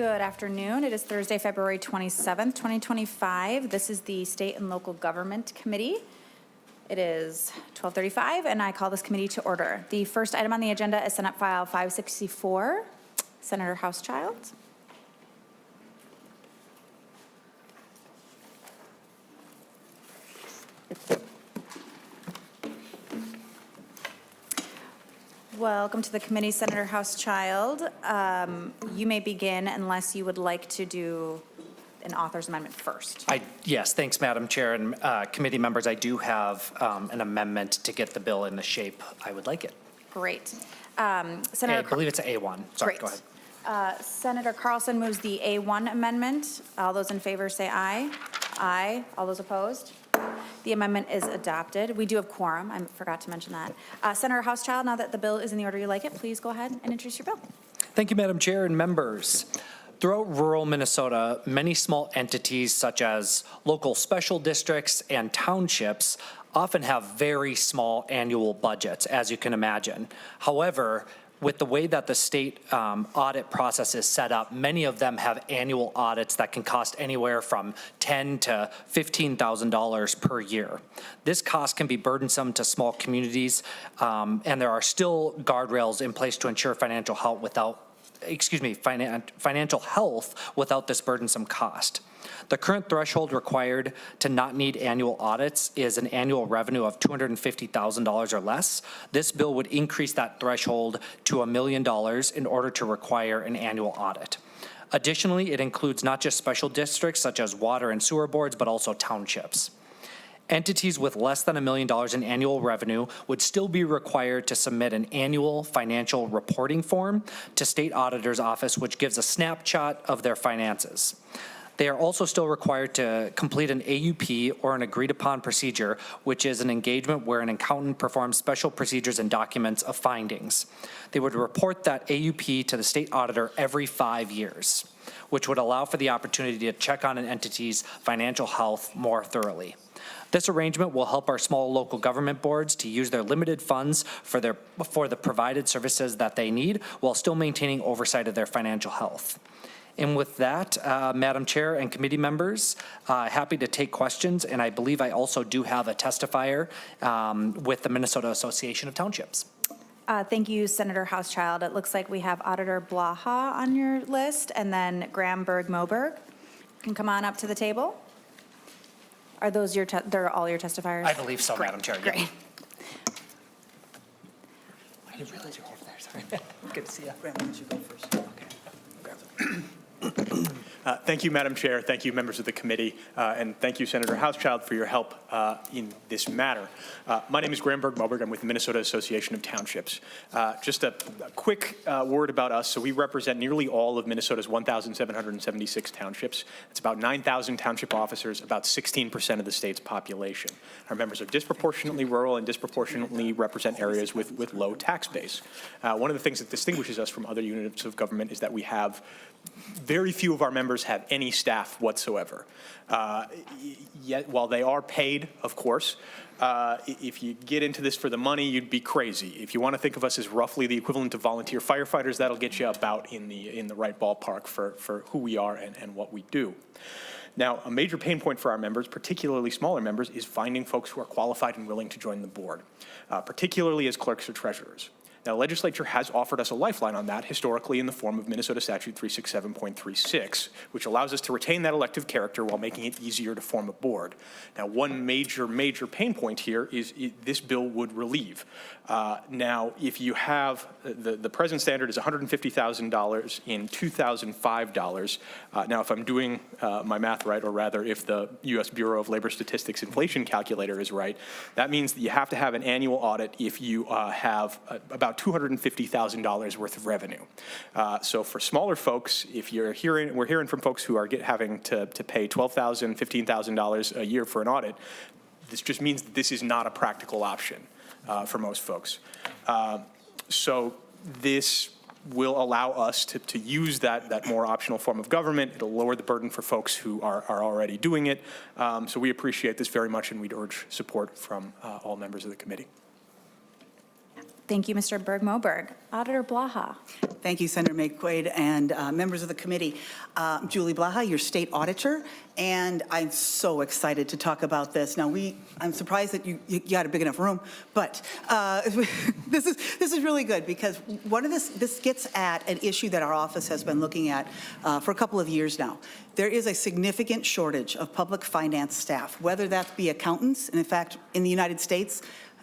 Good afternoon. It is Thursday, February 27th, 2025. This is the State and Local Government Committee. It is 12:35, and I call this committee to order. The first item on the agenda is Senate File 564, Senator Hauschild. Welcome to the committee, Senator Hauschild. You may begin unless you would like to do an author's amendment first. Yes, thanks, Madam Chair and committee members. I do have an amendment to get the bill in the shape I would like it. Great. Senator, I believe it's A1. Sorry, Great. go ahead. Senator Carlson moves the A1 amendment. All those in favor say aye. Aye. All those opposed? The amendment is adopted. We do have quorum. I forgot to mention that. Senator Hauschild, now that the bill is in the order you like it, please go ahead and introduce your bill. Thank you, Madam Chair and members. Throughout rural Minnesota, many small entities such as local special districts and townships often have very small annual budgets, as you can imagine. However, with the way that the state audit process is set up, many of them have annual audits that can cost anywhere from $10,000 to $15,000 per year. This cost can be burdensome to small communities, and there are still guardrails in place to ensure financial health without this burdensome cost. The current threshold required to not need annual audits is an annual revenue of $250,000 or less. This bill would increase that threshold to $1 million in order to require an annual audit. Additionally, it includes not just special districts such as water and sewer boards, but also townships. Entities with less than $1 million in annual revenue would still be required to submit an annual financial reporting form to State Auditor's Office, which gives a snapshot of their finances. They are also still required to complete an AUP or an agreed upon procedure, which is an engagement where an accountant performs special procedures and documents of findings. They would report that AUP to the state auditor every 5 years, which would allow for the opportunity to check on an entity's financial health more thoroughly. This arrangement will help our small local government boards to use their limited funds for the provided services that they need while still maintaining oversight of their financial health. And with that, Madam Chair and committee members, happy to take questions, and I believe I also do have a testifier with the Minnesota Association of Townships. Thank you, Senator Hauschild. It looks like we have Auditor Blaha on your list, and then Gramberg-Moberg. You can come on up to the table. Are those they're all your testifiers? I believe so, Great. Madam Chair. Great. Yeah. I didn't realize you were over there. Sorry. Good to see you. Graham, why don't you go first? Okay. Thank you, Madam Chair. Thank you, members of the committee. And thank you, Senator Hauschild, for your help in this matter. My name is Gramberg-Moberg. I'm with the Minnesota Association of Townships. Just a quick word about us. So we represent nearly all of Minnesota's 1,776 townships. It's about 9,000 township officers, about 16% of the state's population. Our members are disproportionately rural and disproportionately represent areas with low tax base. One of the things that distinguishes us from other units of government is that we have very few of our members have any staff whatsoever. Yet, while they are paid, of course, if you get into this for the money, you'd be crazy. If you want to think of us as roughly the equivalent of volunteer firefighters, that'll get you about in the right ballpark for who we are and what we do. Now, a major pain point for our members, particularly smaller members, is finding folks who are qualified and willing to join the board, particularly as clerks or treasurers. Now, the legislature has offered us a lifeline on that historically in the form of Minnesota Statute 367.36, which allows us to retain that elective character while making it easier to form a board. Now, one major pain point here is this bill would relieve. Now, if you have, the present standard is $150,000 in $2,005. Now, if I'm doing my math right, or rather if the U.S. Bureau of Labor Statistics inflation calculator is right, that means that you have to have an annual audit if you have about $250,000 worth of revenue. So for smaller folks, if we're hearing from folks who are having to pay $12,000, $15,000 a year for an audit, this just means that this is not a practical option for most folks. So this will allow us to use that more optional form of government. It'll lower the burden for folks who are already doing it. So we appreciate this very much, and we'd urge support from all members of the committee. Thank you, Mr. Berg-Moberg. Auditor Blaha. Thank you, Senator McQuaid and members of the committee. I'm Julie Blaha, your state auditor, and I'm so excited to talk about this. Now, I'm surprised that you got a big enough room, but this is really good because this gets at an issue that our office has been looking at for a couple of years now. There is a significant shortage of public finance staff, whether that be accountants, and in fact, in the United States,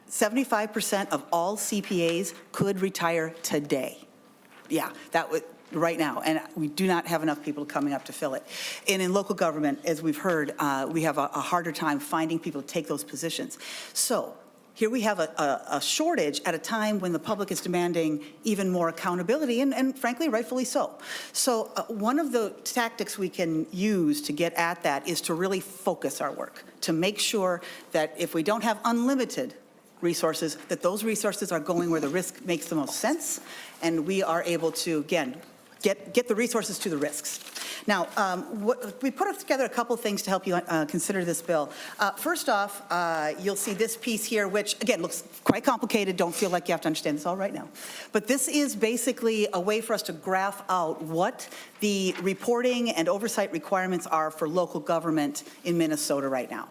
75% of all CPAs could retire today. Yeah, that would, right now, and we do not have enough people coming up to fill it. And in local government, as we've heard, we have a harder time finding people to take those positions. So here we have a shortage at a time when the public is demanding even more accountability, and frankly, rightfully so. So one of the tactics we can use to get at that is to really focus our work, to make sure that if we don't have unlimited resources, that those resources are going where the risk makes the most sense, and we are able to, again, get the resources to the risks. Now, we put together a couple things to help you consider this bill. First off, you'll see this piece here, which, again, looks quite complicated. Don't feel like you have to understand this all right now. But this is basically a way for us to graph out what the reporting and oversight requirements are for local government in Minnesota right now.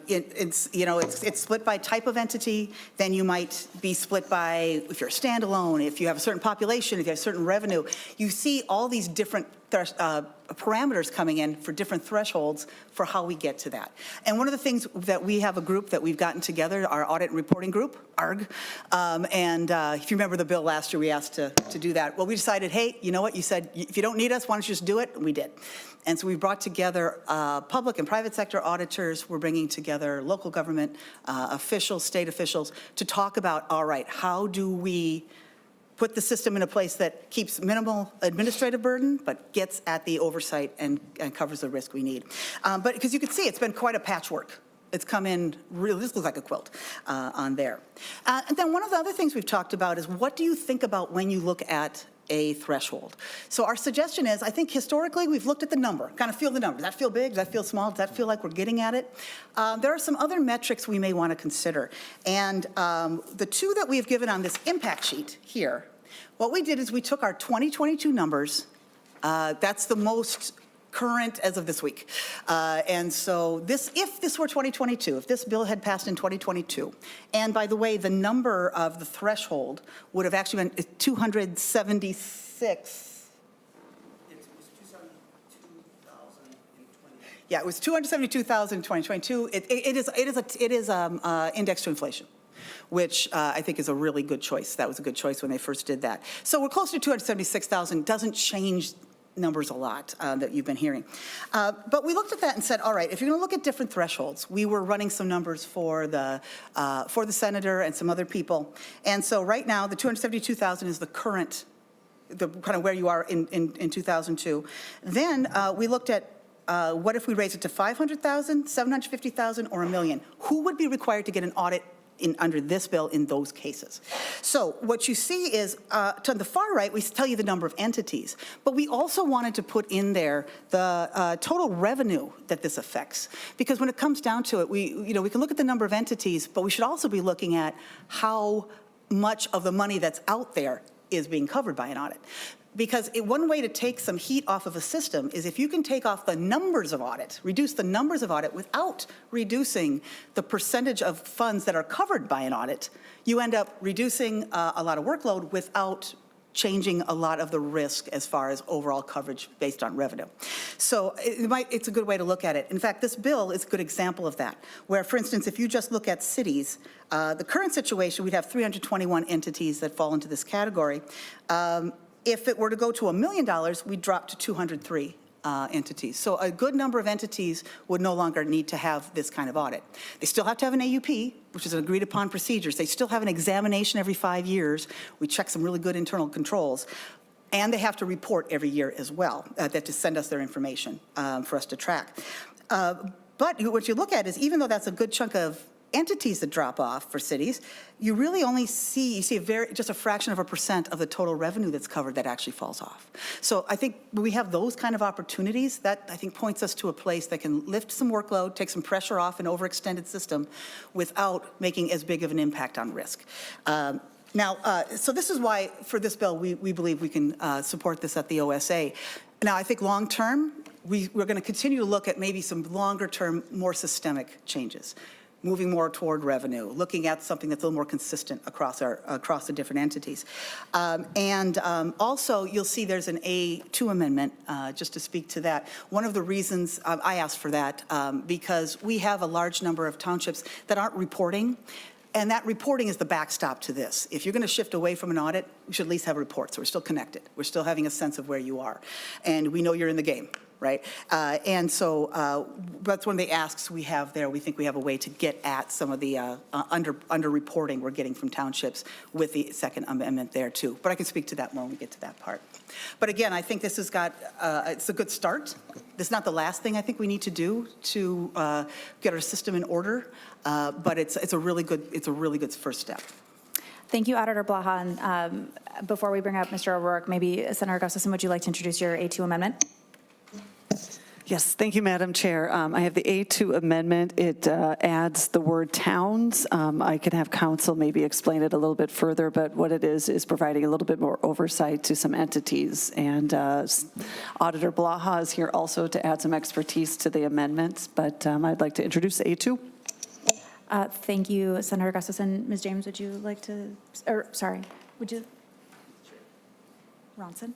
It's split by type of entity. Then you might be split by if you're a standalone, if you have a certain population, if you have certain revenue. You see all these different parameters coming in for different thresholds for how we get to that. And one of the things that we have a group that we've gotten together, our audit and reporting group, ARG, if you remember the bill last year, we asked to do that. Well, we decided, hey, you know what, you said, if you don't need us, why don't you just do it? And we did. And so we brought together public and private sector auditors. We're bringing together local government officials, state officials, to talk about, all right, how do we put the system in a place that keeps minimal administrative burden, but gets at the oversight and covers the risk we need. But because you can see, it's been quite a patchwork. It's come in really, this looks like a quilt on there. And then one of the other things we've talked about is what do you think about when you look at a threshold? So our suggestion is, I think historically we've looked at the number, kind of feel the number. Does that feel big? Does that feel small? Does that feel like we're getting at it? There are some other metrics we may want to consider. And the two that we've given on this impact sheet here, what we did is we took our 2022 numbers. That's the most current as of this week. And so if this were 2022, if this bill had passed in 2022, and by the way, the number of the threshold would have actually been 276. Yeah, it was 272,000 in 2022. It is indexed to inflation, which I think is a really good choice. That was a good choice when they first did that. So we're close to 276,000. Doesn't change numbers a lot that you've been hearing. But we looked at that and said, all right, if you're going to look at different thresholds, we were running some numbers for the senator and some other people. And so right now, the 272,000 is the current, the kind of where you are in 2002. Then we looked at what if we raise it to 500,000, 750,000, or $1 million? Who would be required to get an audit under this bill in those cases? So what you see is, to the far right, we tell you the number of entities, but we also wanted to put in there the total revenue that this affects. Because when it comes down to it, we can look at the number of entities, but we should also be looking at how much of the money that's out there is being covered by an audit. Because one way to take some heat off of a system is if you can take off the numbers of audit, reduce the numbers of audit without reducing the percentage of funds that are covered by an audit, you end up reducing a lot of workload without changing a lot of the risk as far as overall coverage based on revenue. So it's a good way to look at it. In fact, this bill is a good example of that, where, for instance, if you just look at cities, the current situation, we'd have 321 entities that fall into this category. If it were to go to $1 million, we'd drop to 203 entities. So a good number of entities would no longer need to have this kind of audit. They still have to have an AUP, which is an agreed upon procedures. They still have an examination every 5 years. We check some really good internal controls. And they have to report every year as well, to send us their information for us to track. But what you look at is, even though that's a good chunk of entities that drop off for cities, you really only see, just a fraction of a percent of the total revenue that's covered that actually falls off. So I think when we have those kind of opportunities, that I think points us to a place that can lift some workload, take some pressure off an overextended system without making as big of an impact on risk. Now, so this is why, for this bill, we believe we can support this at the OSA. Now, I think long-term, we're going to continue to look at maybe some longer-term, more systemic changes, moving more toward revenue, looking at something that's a little more consistent across the different entities. Also, you'll see there's an A2 amendment, just to speak to that. One of the reasons I asked for that, because we have a large number of townships that aren't reporting. And that reporting is the backstop to this. If you're going to shift away from an audit, we should at least have a report, so we're still connected. We're still having a sense of where you are. And we know you're in the game, right? And so that's one of the asks we have there. We think we have a way to get at some of the under-reporting we're getting from townships with the second amendment there, too. But I can speak to that more when we get to that part. But again, I think this has got, it's a good start. This is not the last thing I think we need to do to get our system in order. But it's a really good first step. Thank you, Auditor Blaha. And before we bring up Mr. O'Rourke, maybe Senator Gustafson, would you like to introduce your A2 amendment? Yes, thank you, Madam Chair. I have the A2 amendment. It adds the word towns. I can have council maybe explain it a little bit further, but what it is providing a little bit more oversight to some entities. And Auditor Blaha is here also to add some expertise to the amendments, but I'd like to introduce A2. Thank you, Senator Gustafson. Ms. James, would you like to, or sorry, would you? Ronson?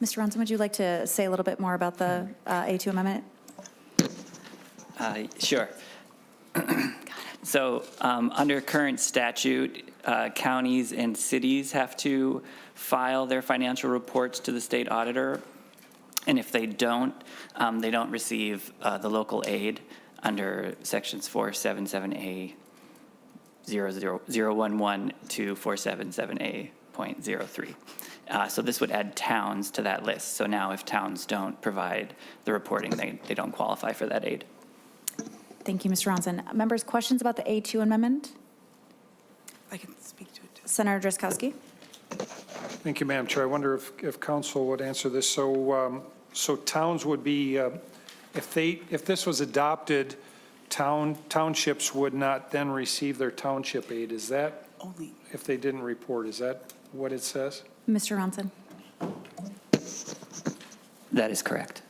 Mr. Ronson, would you like to say a little bit more about the A2 amendment? Sure. So under current statute, counties and cities have to file their financial reports to the state auditor. And if they don't receive the local aid under sections 477A 00011 to 477A.03. So this would add towns to that list. So now if towns don't provide the reporting, they don't qualify for that aid. Thank you, Mr. Ronson. Members, questions about the A2 amendment? I can speak to it, too. Senator Driscowski. Thank you, Madam Chair. I wonder if council would answer this. So towns would be, if this was adopted, townships would not then receive their township aid. Is that Only if they didn't report? Is that what it says? Mr. Ronson. That is correct.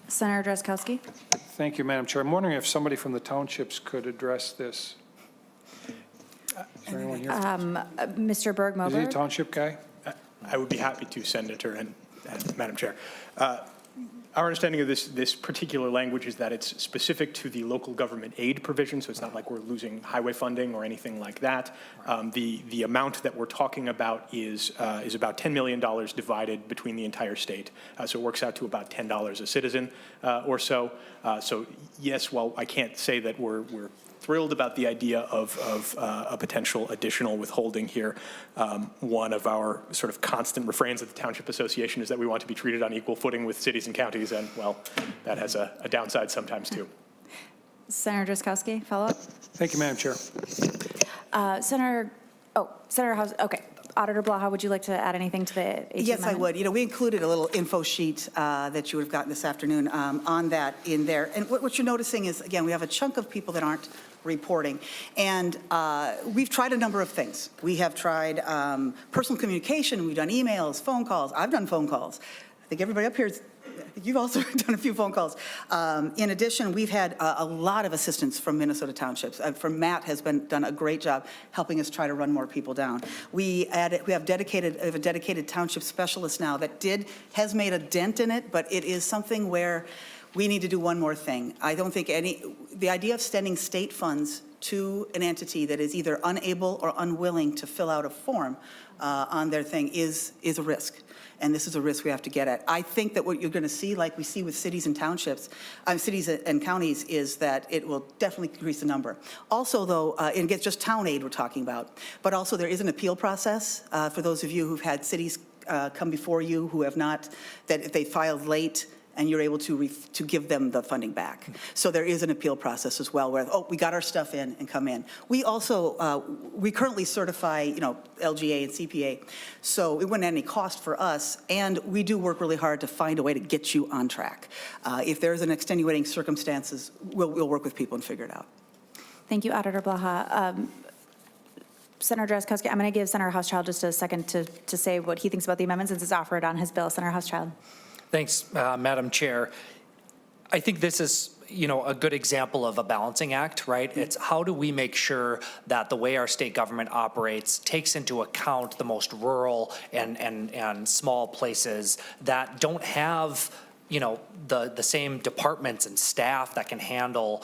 Senator Driscowski. Thank you, Madam Chair. I'm wondering if somebody from the townships could address this. Is there anyone here? Mr. Berg-Moberg. Is he a township guy? I would be happy to, Senator and Madam Chair. Our understanding of this particular language is that it's specific to the local government aid provision, so it's not like we're losing highway funding or anything like that. The amount that we're talking about is about $10 million divided between the entire state. So it works out to about $10 a citizen or so. So yes, while I can't say that we're thrilled about the idea of a potential additional withholding here. One of our sort of constant refrains at the Township Association is that we want to be treated on equal footing with cities and counties, and, well, that has a downside sometimes, too. Senator Driscowski, follow up. Thank you, Madam Chair. Senator House, okay. Auditor Blaha, would you like to add anything to the A2 Yes, I amendment? would. You know, we included a little info sheet that you would have gotten this afternoon on that in there. And what you're noticing is, again, we have a chunk of people that aren't reporting. And we've tried a number of things. We have tried personal communication. We've done emails, phone calls. I've done phone calls. I think everybody up here is, you've also done a few phone calls. In addition, we've had a lot of assistance from Minnesota Townships. From Matt has done a great job helping us try to run more people down. We have a dedicated township specialist now that has made a dent in it, but it is something where we need to do one more thing. I don't think the idea of sending state funds to an entity that is either unable or unwilling to fill out a form on their thing is a risk. And this is a risk we have to get at. I think that what you're going to see, like we see with cities and townships, cities and counties, is that it will definitely increase the number. Also, though, and it's just town aid we're talking about, but also there is an appeal process for those of you who've had cities come before you who have not, that if they filed late, and you're able to give them the funding back. So there is an appeal process as well, where, we got our stuff in and come in. We also, we currently certify, LGA and CPA, so it wouldn't have any cost for us, and we do work really hard to find a way to get you on track. If there's an extenuating circumstances, we'll work with people and figure it out. Thank you, Auditor Blaha. Senator Drazkowski, I'm going to give Senator Hauschild just a second to say what he thinks about the amendments since it's offered on his bill. Senator Hauschild. Thanks, Madam Chair. I think this is, a good example of a balancing act, right? It's how do we make sure that the way our state government operates takes into account the most rural and small places that don't have the same departments and staff that can handle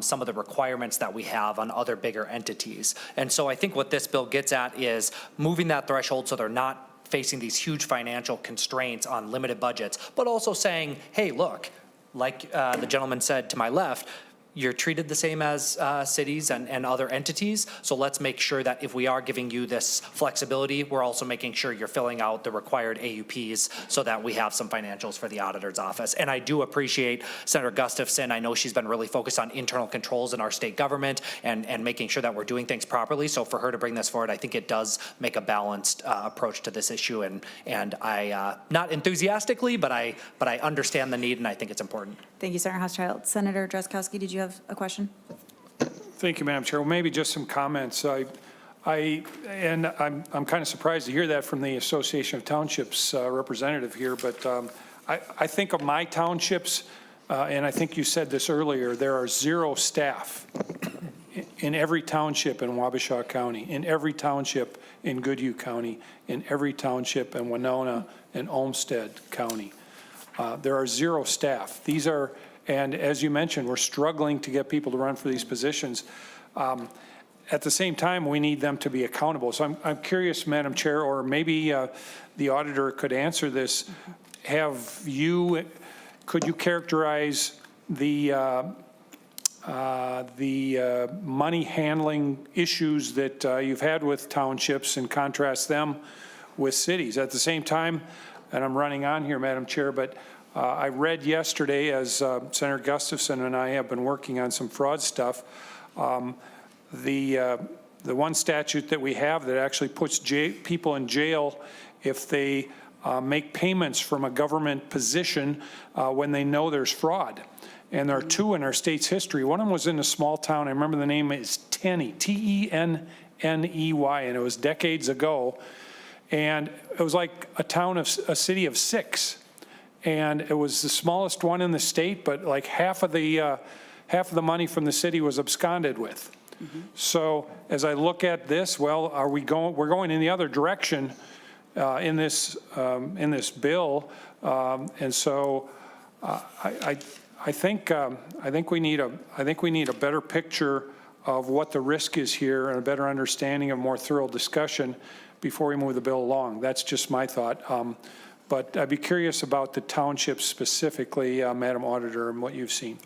some of the requirements that we have on other bigger entities. And so I think what this bill gets at is moving that threshold so they're not facing these huge financial constraints on limited budgets, but also saying, hey, look, like the gentleman said to my left, you're treated the same as cities and other entities. So let's make sure that if we are giving you this flexibility, we're also making sure you're filling out the required AUPs so that we have some financials for the auditor's office. And I do appreciate Senator Gustafson. I know she's been really focused on internal controls in our state government and making sure that we're doing things properly. So for her to bring this forward, I think it does make a balanced approach to this issue. And I, not enthusiastically, but I understand the need and I think it's important. Thank you, Senator Hauschild. Senator Drazkowski, did you have a question? Thank you, Madam Chair. Well, maybe just some comments. I'm kind of surprised to hear that from the Association of Townships representative here, but I think of my townships, and I think you said this earlier, there are 0 staff in every township in Wabasha County, in every township in Goodhue County, in every township in Winona and Olmsted County. There are 0 staff. And as you mentioned, we're struggling to get people to run for these positions. At the same time, we need them to be accountable. So I'm curious, Madam Chair, or maybe the auditor could answer this. Could you characterize the money handling issues that you've had with townships and contrast them with cities? At the same time, and I'm running on here, Madam Chair, but I read yesterday, as Senator Gustafson and I have been working on some fraud stuff, the one statute that we have that actually puts people in jail if they make payments from a government position when they know there's fraud. And there are 2 in our state's history. One of them was in a small town. I remember the name is Tenney, Tenney, and it was decades ago. And it was like a city of 6. And it was the smallest one in the state, but like half of the money from the city was absconded with. Mm-hmm. So as I look at this, well, we're going in the other direction in this bill, and so I think we need a better picture of what the risk is here and a better understanding of more thorough discussion before we move the bill along. That's just my thought. But I'd be curious about the township specifically, Madam Auditor, and what you've seen.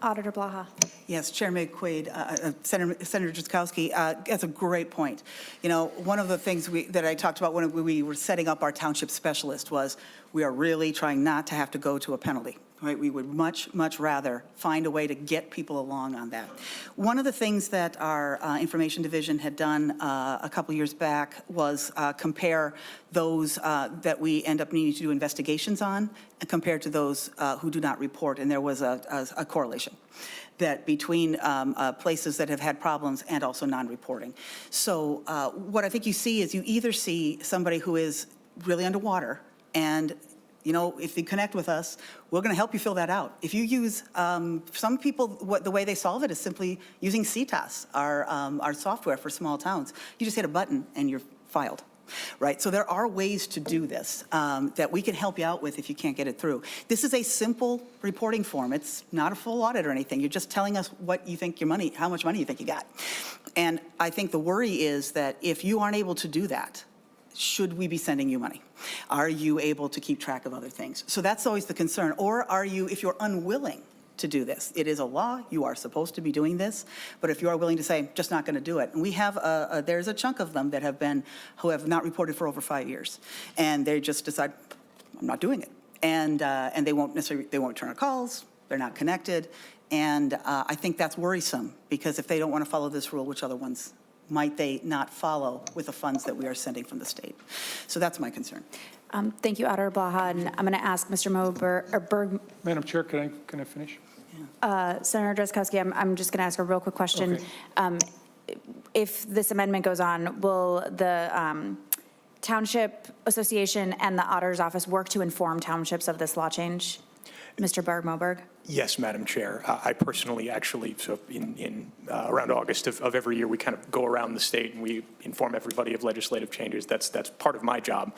Auditor Blaha. Yes, Chairman McQuaid, Senator Drazkowski, that's a great point. One of the things that I talked about when we were setting up our township specialist was we are really trying not to have to go to a penalty. Right? We would much, much rather find a way to get people along on that. One of the things that our information division had done a couple years back was compare those that we end up needing to do investigations on and compared to those who do not report. And there was a correlation that between places that have had problems and also non-reporting. So what I think you see is you either see somebody who is really underwater and if you connect with us, we're going to help you fill that out. If you use, some people, the way they solve it is simply using CTAS, our software for small towns. You just hit a button and you're filed, right? So there are ways to do this that we can help you out with if you can't get it through. This is a simple reporting form. It's not a full audit or anything. You're just telling us what you think how much money you think you got. And I think the worry is that if you aren't able to do that, should we be sending you money? Are you able to keep track of other things? So that's always the concern. Or are you, if you're unwilling to do this, it is a law, you are supposed to be doing this, but if you are willing to say, just not going to do it. And we have, there's a chunk of them that who have not reported for over 5 years. And they just decide, I'm not doing it. And they won't return our calls, they're not connected. And I think that's worrisome because if they don't want to follow this rule, which other ones might they not follow with the funds that we are sending from the state? So that's my concern. Thank you, Auditor Blaha. And I'm going to ask Mr. Berg. Madam Chair, can I finish? Senator Drazkowski, I'm just going to ask a real quick question. Okay. if this amendment goes on, will the Township Association and the Auditor's Office work to inform townships of this law change? Mr. Berg-Moberg? Yes, Madam Chair. I personally actually, so in around August of every year, we kind of go around the state and we inform everybody of legislative changes. That's part of my job.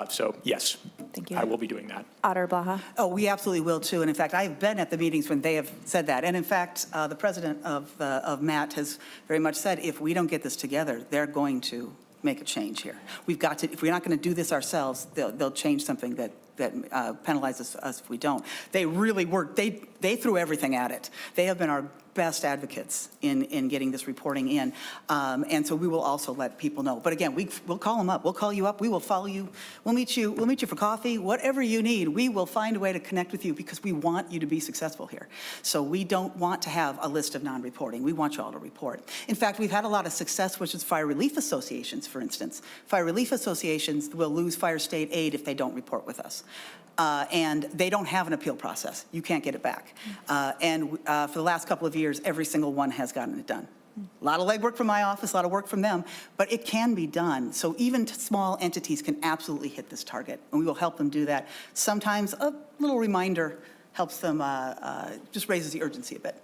So yes, Thank you. I will be doing that. Auditor Blaha? Oh, we absolutely will too. And in fact, I've been at the meetings when they have said that. And in fact, the president of MAT has very much said, if we don't get this together, they're going to make a change here. We've got to, if we're not going to do this ourselves, they'll change something that penalizes us if we don't. They really worked. They threw everything at it. They have been our best advocates in getting this reporting in. And so we will also let people know. But again, we'll call them up. We'll call you up. We will follow you. We'll meet you for coffee. Whatever you need, we will find a way to connect with you because we want you to be successful here. So we don't want to have a list of non-reporting. We want you all to report. In fact, we've had a lot of success, which is fire relief associations, for instance. Fire relief associations will lose fire state aid if they don't report with us. And they don't have an appeal process. You can't get it back. And for the last couple of years, every single one has gotten it done. A lot of legwork from my office, a lot of work from them, but it can be done. So even small entities can absolutely hit this target, and we will help them do that. Sometimes a little reminder helps them, just raises the urgency a bit.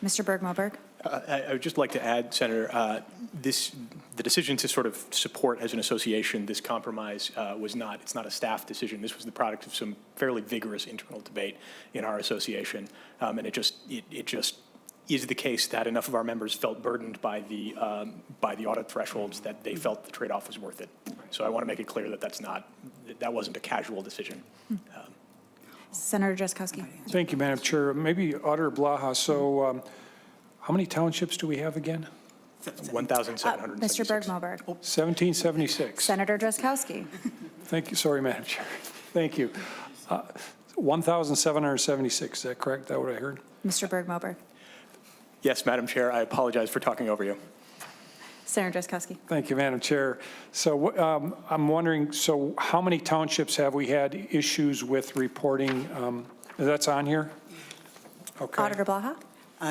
Mr. Berg-Moberg? I would just like to add, Senator, the decision to sort of support as an association this compromise it's not a staff decision. This was the product of some fairly vigorous internal debate in our association. And it just is the case that enough of our members felt burdened by the audit thresholds that they felt the trade-off was worth it. So I want to make it clear that that wasn't a casual decision. Senator Drazkowski? Thank you, Madam Chair. Maybe Auditor Blaha, so how many townships do we have again? 1,776. Mr. Berg-Moberg? 1776. Senator Drazkowski? Thank you. Sorry, Madam Chair. Thank you. 1,776, is that correct? Is that what I heard? Mr. Berg-Moberg? Yes, Madam Chair. I apologize for talking over you. Senator Drazkowski? Thank you, Madam Chair. So I'm wondering, so how many townships have we had issues with reporting? That's on here? Okay. Auditor Blaha?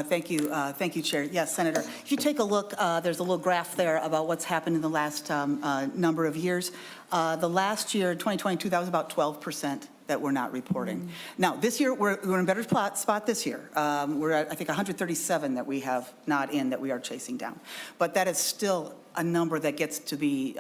Thank you, Chair. Yes, Senator. If you take a look, there's a little graph there about what's happened in the last number of years. The last year, 2022, that was about 12% that we're not reporting. Now, this year, we're in a better spot this year. We're at, I think, 137 that we have not in that we are chasing down. But that is still a number that gets to be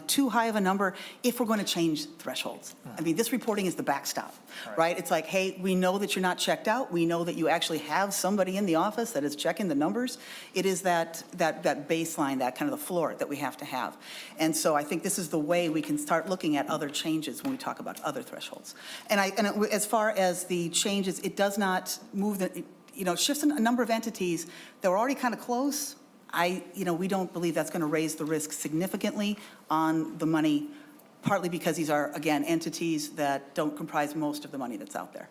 too high of a number if we're going to change thresholds. I mean, this reporting is the backstop, right? It's like, hey, we know that you're not checked out. We know that you actually have somebody in the office that is checking the numbers. It is that baseline, that kind of the floor that we have to have. And so I think this is the way we can start looking at other changes when we talk about other thresholds. And as far as the changes, it does not move shifts in a number of entities that were already kind of close. We don't believe that's going to raise the risk significantly on the money, partly because these are, again, entities that don't comprise most of the money that's out there.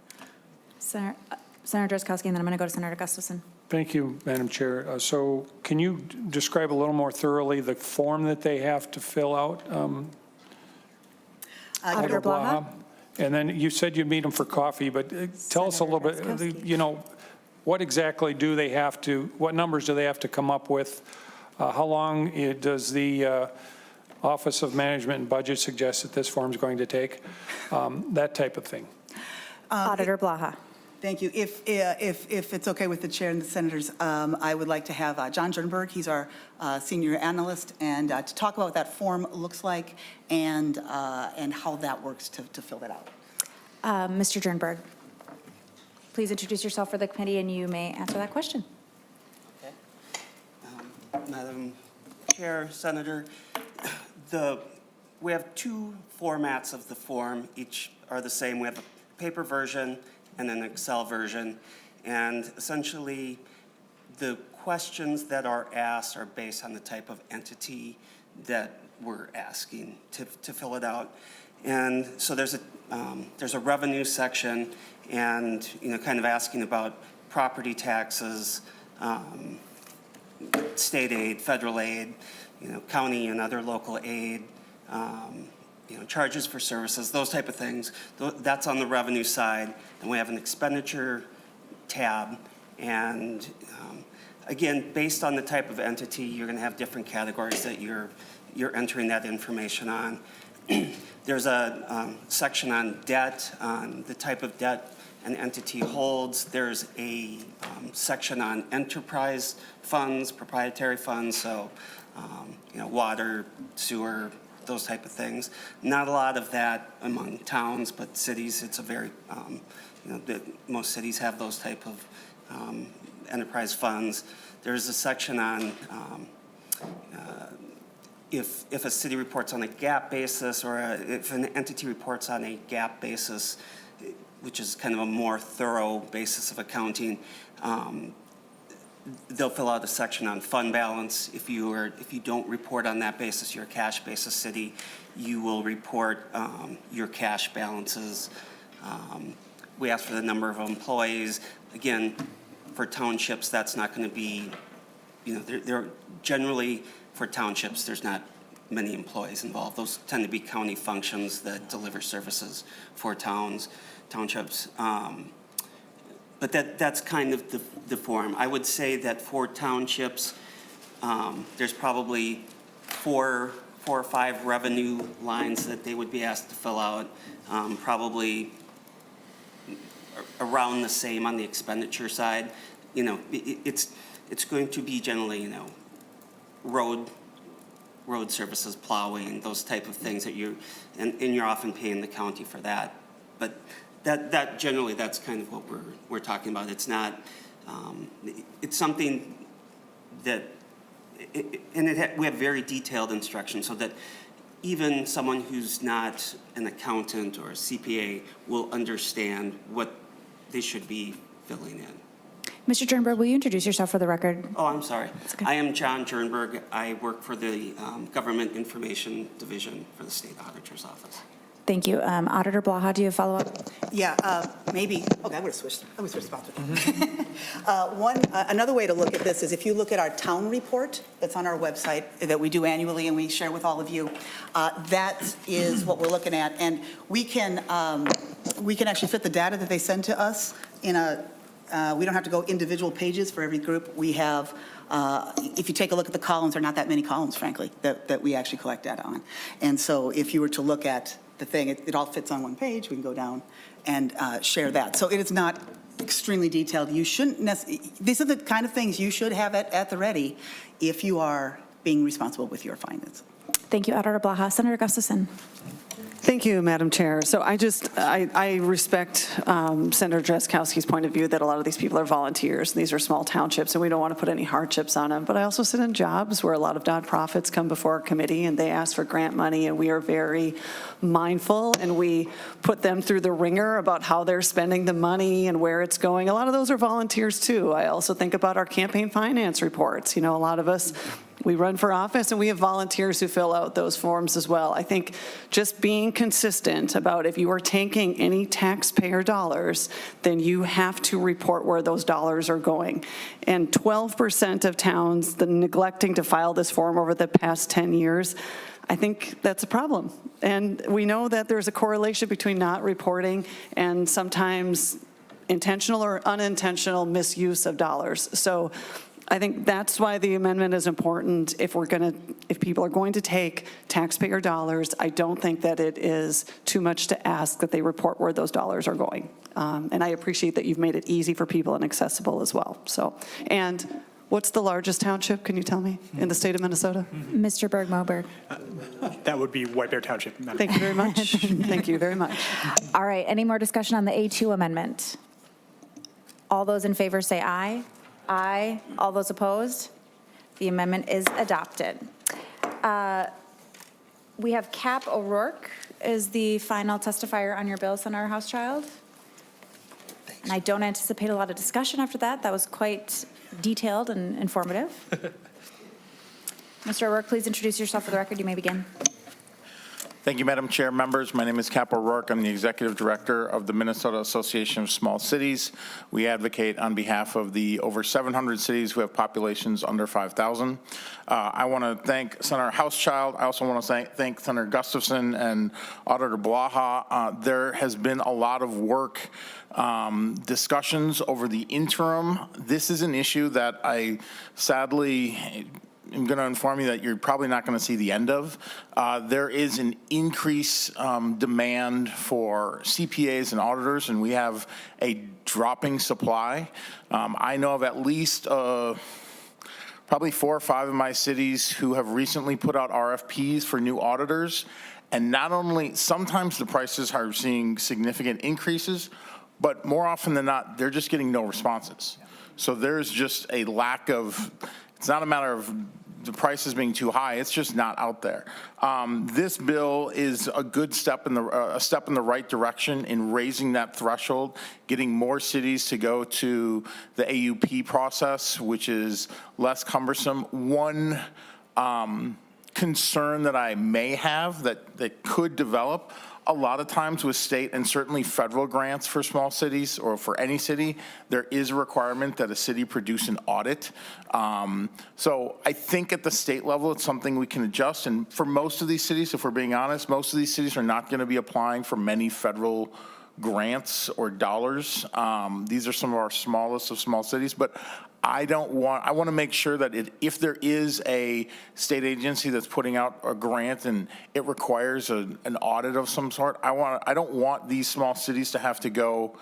Senator Drazkowski, and then I'm going to go to Senator Gustafson. Thank you, Madam Chair. So can you describe a little more thoroughly the form that they have to fill out? Auditor Blaha? And then you said you'd meet them for coffee, but tell us a little bit, what exactly do they have to, what numbers do they have to come up with? How long does the Office of Management and Budget suggest that this form is going to take? That type of thing. Auditor Blaha? Thank you. If it's okay with the chair and the senators, I would like to have John Jernberg, he's our senior analyst, and to talk about what that form looks like and how that works to fill that out. Mr. Jernberg, please introduce yourself for the committee, and you may answer that question. Okay. Madam Chair, Senator, we have two formats of the form. Each are the same. We have a paper version and an Excel version. And essentially, the questions that are asked are based on the type of entity that we're asking to fill it out. And so there's a revenue section, and kind of asking about property taxes, state aid, federal aid, county and other local aid, charges for services, those type of things. That's on the revenue side. And we have an expenditure tab, and Again, based on the type of entity, you're going to have different categories that you're entering that information on. There's a section on debt, on the type of debt an entity holds. There's a section on enterprise funds, proprietary funds, so water, sewer, those type of things. Not a lot of that among towns, but cities, it's a very, most cities have those type of enterprise funds. There's a section on if a city reports on a GAAP basis, or if an entity reports on a GAAP basis, which is kind of a more thorough basis of accounting, they'll fill out a section on fund balance. If you don't report on that basis, you're a cash basis city, you will report your cash balances. We ask for the number of employees. Again, for townships, that's not going to be, they're generally, for townships, there's not many employees involved. Those tend to be county functions that deliver services for townships. But that's kind of the form. I would say that for townships, there's probably four or five revenue lines that they would be asked to fill out, probably around the same on the expenditure side. It's going to be generally, road services, plowing, those type of things that and you're often paying the county for that. But that generally, that's kind of what we're talking about. It's not, it's something that, we have very detailed instructions so that even someone who's not an accountant or a CPA will understand what they should be filling in. Mr. Jernberg, will you introduce yourself for the record? Oh, I'm sorry. Okay. I am John Jernberg. I work for the Government Information Division for the State Auditor's Office. Thank you. Auditor Blaha, do you have follow-up? Yeah, maybe, okay, I would have switched spots with you. Another way to look at this is if you look at our town report that's on our website that we do annually and we share with all of you, that is what we're looking at. And we can actually fit the data that they send to us in we don't have to go individual pages for every group. We have, if you take a look at the columns, there are not that many columns, frankly, that we actually collect data on. And so if you were to look at the thing, it all fits on one page. We can go down and share that. So it is not extremely detailed. You shouldn't these are the kind of things you should have at the ready if you are being responsible with your finances. Thank you, Auditor Blaha. Senator Gustafson. Thank you, Madam Chair. So I respect Senator Drazkowski's point of view that a lot of these people are volunteers. These are small townships, and we don't want to put any hardships on them. But I also sit in jobs where a lot of nonprofits come before our committee, and they ask for grant money, and we are very mindful, and we put them through the ringer about how they're spending the money and where it's going. A lot of those are volunteers, too. I also think about our campaign finance reports. A lot of us, we run for office, and we have volunteers who fill out those forms as well. I think just being consistent about if you are taking any taxpayer dollars, then you have to report where those dollars are going. And 12% of towns neglecting to file this form over the past 10 years, I think that's a problem. And we know that there's a correlation between not reporting and sometimes intentional or unintentional misuse of dollars. So I think that's why the amendment is important. If people are going to take taxpayer dollars, I don't think that it is too much to ask that they report where those dollars are going. And I appreciate that you've made it easy for people and accessible as well. So, and what's the largest township, can you tell me, in the state of Minnesota? Mr. Berg-Moberg. That would be White Bear Township, Madam. Thank you very much. Thank you very much. All right, any more discussion on the A2 amendment? All those in favor say aye. Aye. All those opposed? The amendment is adopted. We have Cap O'Rourke is the final testifier on your bill, Senator Hauschild. And I don't anticipate a lot of discussion after that. That was quite detailed and informative. Mr. O'Rourke, please introduce yourself for the record. You may begin. Thank you, Madam Chair. Members, my name is Cap O'Rourke. I'm the Executive Director of the Minnesota Association of Small Cities. We advocate on behalf of the over 700 cities who have populations under 5,000. I want to thank Senator Hauschild. I also want to thank Senator Gustafson and Auditor Blaha. There has been a lot of work, discussions over the interim. This is an issue that I sadly I'm going to inform you that you're probably not going to see the end of. There is an increased demand for CPAs and auditors, and we have a dropping supply. I know of at least probably 4 or 5 of my cities who have recently put out RFPs for new auditors. And not only, sometimes the prices are seeing significant increases, but more often than not, they're just getting no responses. So there's just a lack of, it's not a matter of the prices being too high, it's just not out there. This bill is a good step in the right direction in raising that threshold, getting more cities to go to the AUP process, which is less cumbersome. One concern that I may have that could develop, a lot of times with state and certainly federal grants for small cities or for any city, there is a requirement that a city produce an audit. So I think at the state level, it's something we can adjust. And for most of these cities, if we're being honest, most of these cities are not going to be applying for many federal grants or dollars. These are some of our smallest of small cities, but I want to make sure that if there is a state agency that's putting out a grant and it requires an audit of some sort, I don't want these small cities to have to go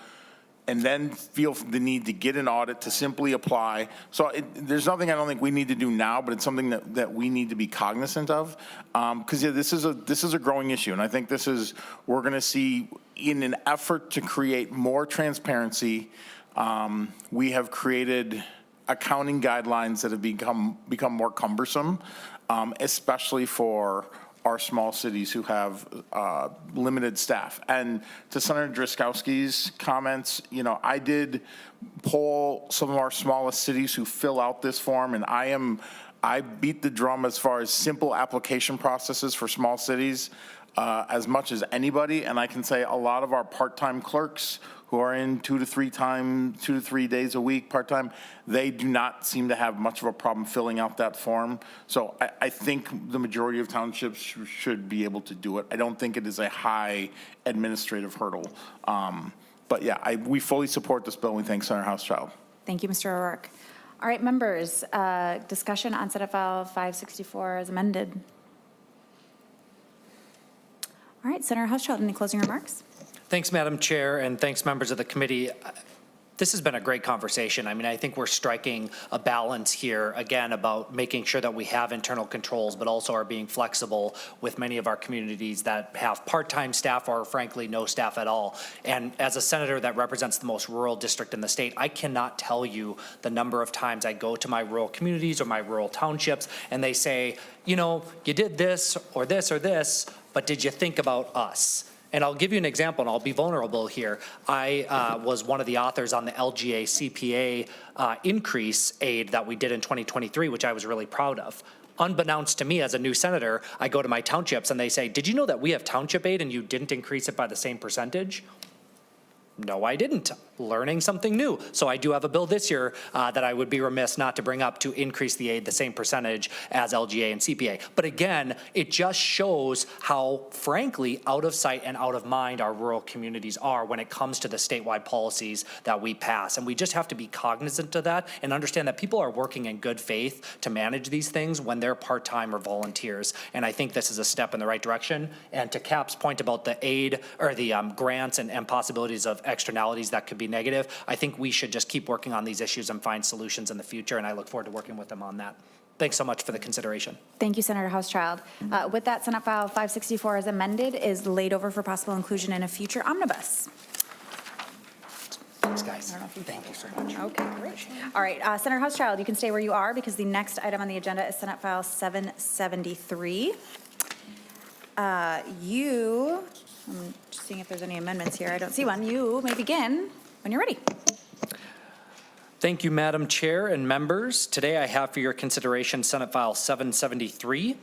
and then feel the need to get an audit to simply apply. So there's nothing I don't think we need to do now, but it's something that we need to be cognizant of. Because this is a growing issue, and I think we're going to see, in an effort to create more transparency, we have created accounting guidelines that have become more cumbersome, especially for our small cities who have limited staff. And to Senator Driscowski's comments, I did poll some of our smallest cities who fill out this form, and I beat the drum as far as simple application processes for small cities as much as anybody. And I can say a lot of our part-time clerks who are in 2 to 3 days a week part-time, they do not seem to have much of a problem filling out that form. So I think the majority of townships should be able to do it. I don't think it is a high administrative hurdle. But yeah, we fully support this bill, and we thank Senator Hauschild. Thank you, Mr. O'Rourke. All right, members, discussion on Senate File 564 as amended. All right, Senator Hauschild, any closing remarks? Thanks, Madam Chair, and thanks, members of the committee. This has been a great conversation. I mean, I think we're striking a balance here, again, about making sure that we have internal controls, but also are being flexible with many of our communities that have part-time staff or, frankly, no staff at all. And as a senator that represents the most rural district in the state, I cannot tell you the number of times I go to my rural communities or my rural townships, and they say, you did this or this or this, but did you think about us? And I'll give you an example, and I'll be vulnerable here. I was one of the authors on the LGA CPA increase aid that we did in 2023, which I was really proud of. Unbeknownst to me as a new senator, I go to my townships and they say, did you know that we have township aid and you didn't increase it by the same percentage? No, I didn't. Learning something new. So I do have a bill this year that I would be remiss not to bring up to increase the aid the same percentage as LGA and CPA. But again, it just shows how, frankly, out of sight and out of mind our rural communities are when it comes to the statewide policies that we pass. And we just have to be cognizant of that and understand that people are working in good faith to manage these things when they're part-time or volunteers. And I think this is a step in the right direction. And to Cap's point about the aid or the grants and possibilities of externalities that could be negative, I think we should just keep working on these issues and find solutions in the future, and I look forward to working with them on that. Thanks so much for the consideration. Thank you, Senator Hauschild. With that, Senate File 564 as amended is laid over for possible inclusion in a future omnibus. Thanks, guys. Thank you so much. Okay, great. All right, Senator Hauschild, you can stay where you are because the next item on the agenda is Senate File 773. I'm just seeing if there's any amendments here. I don't see one. You may begin when you're ready. Thank you, Madam Chair and members. Today I have for your consideration Senate File 773.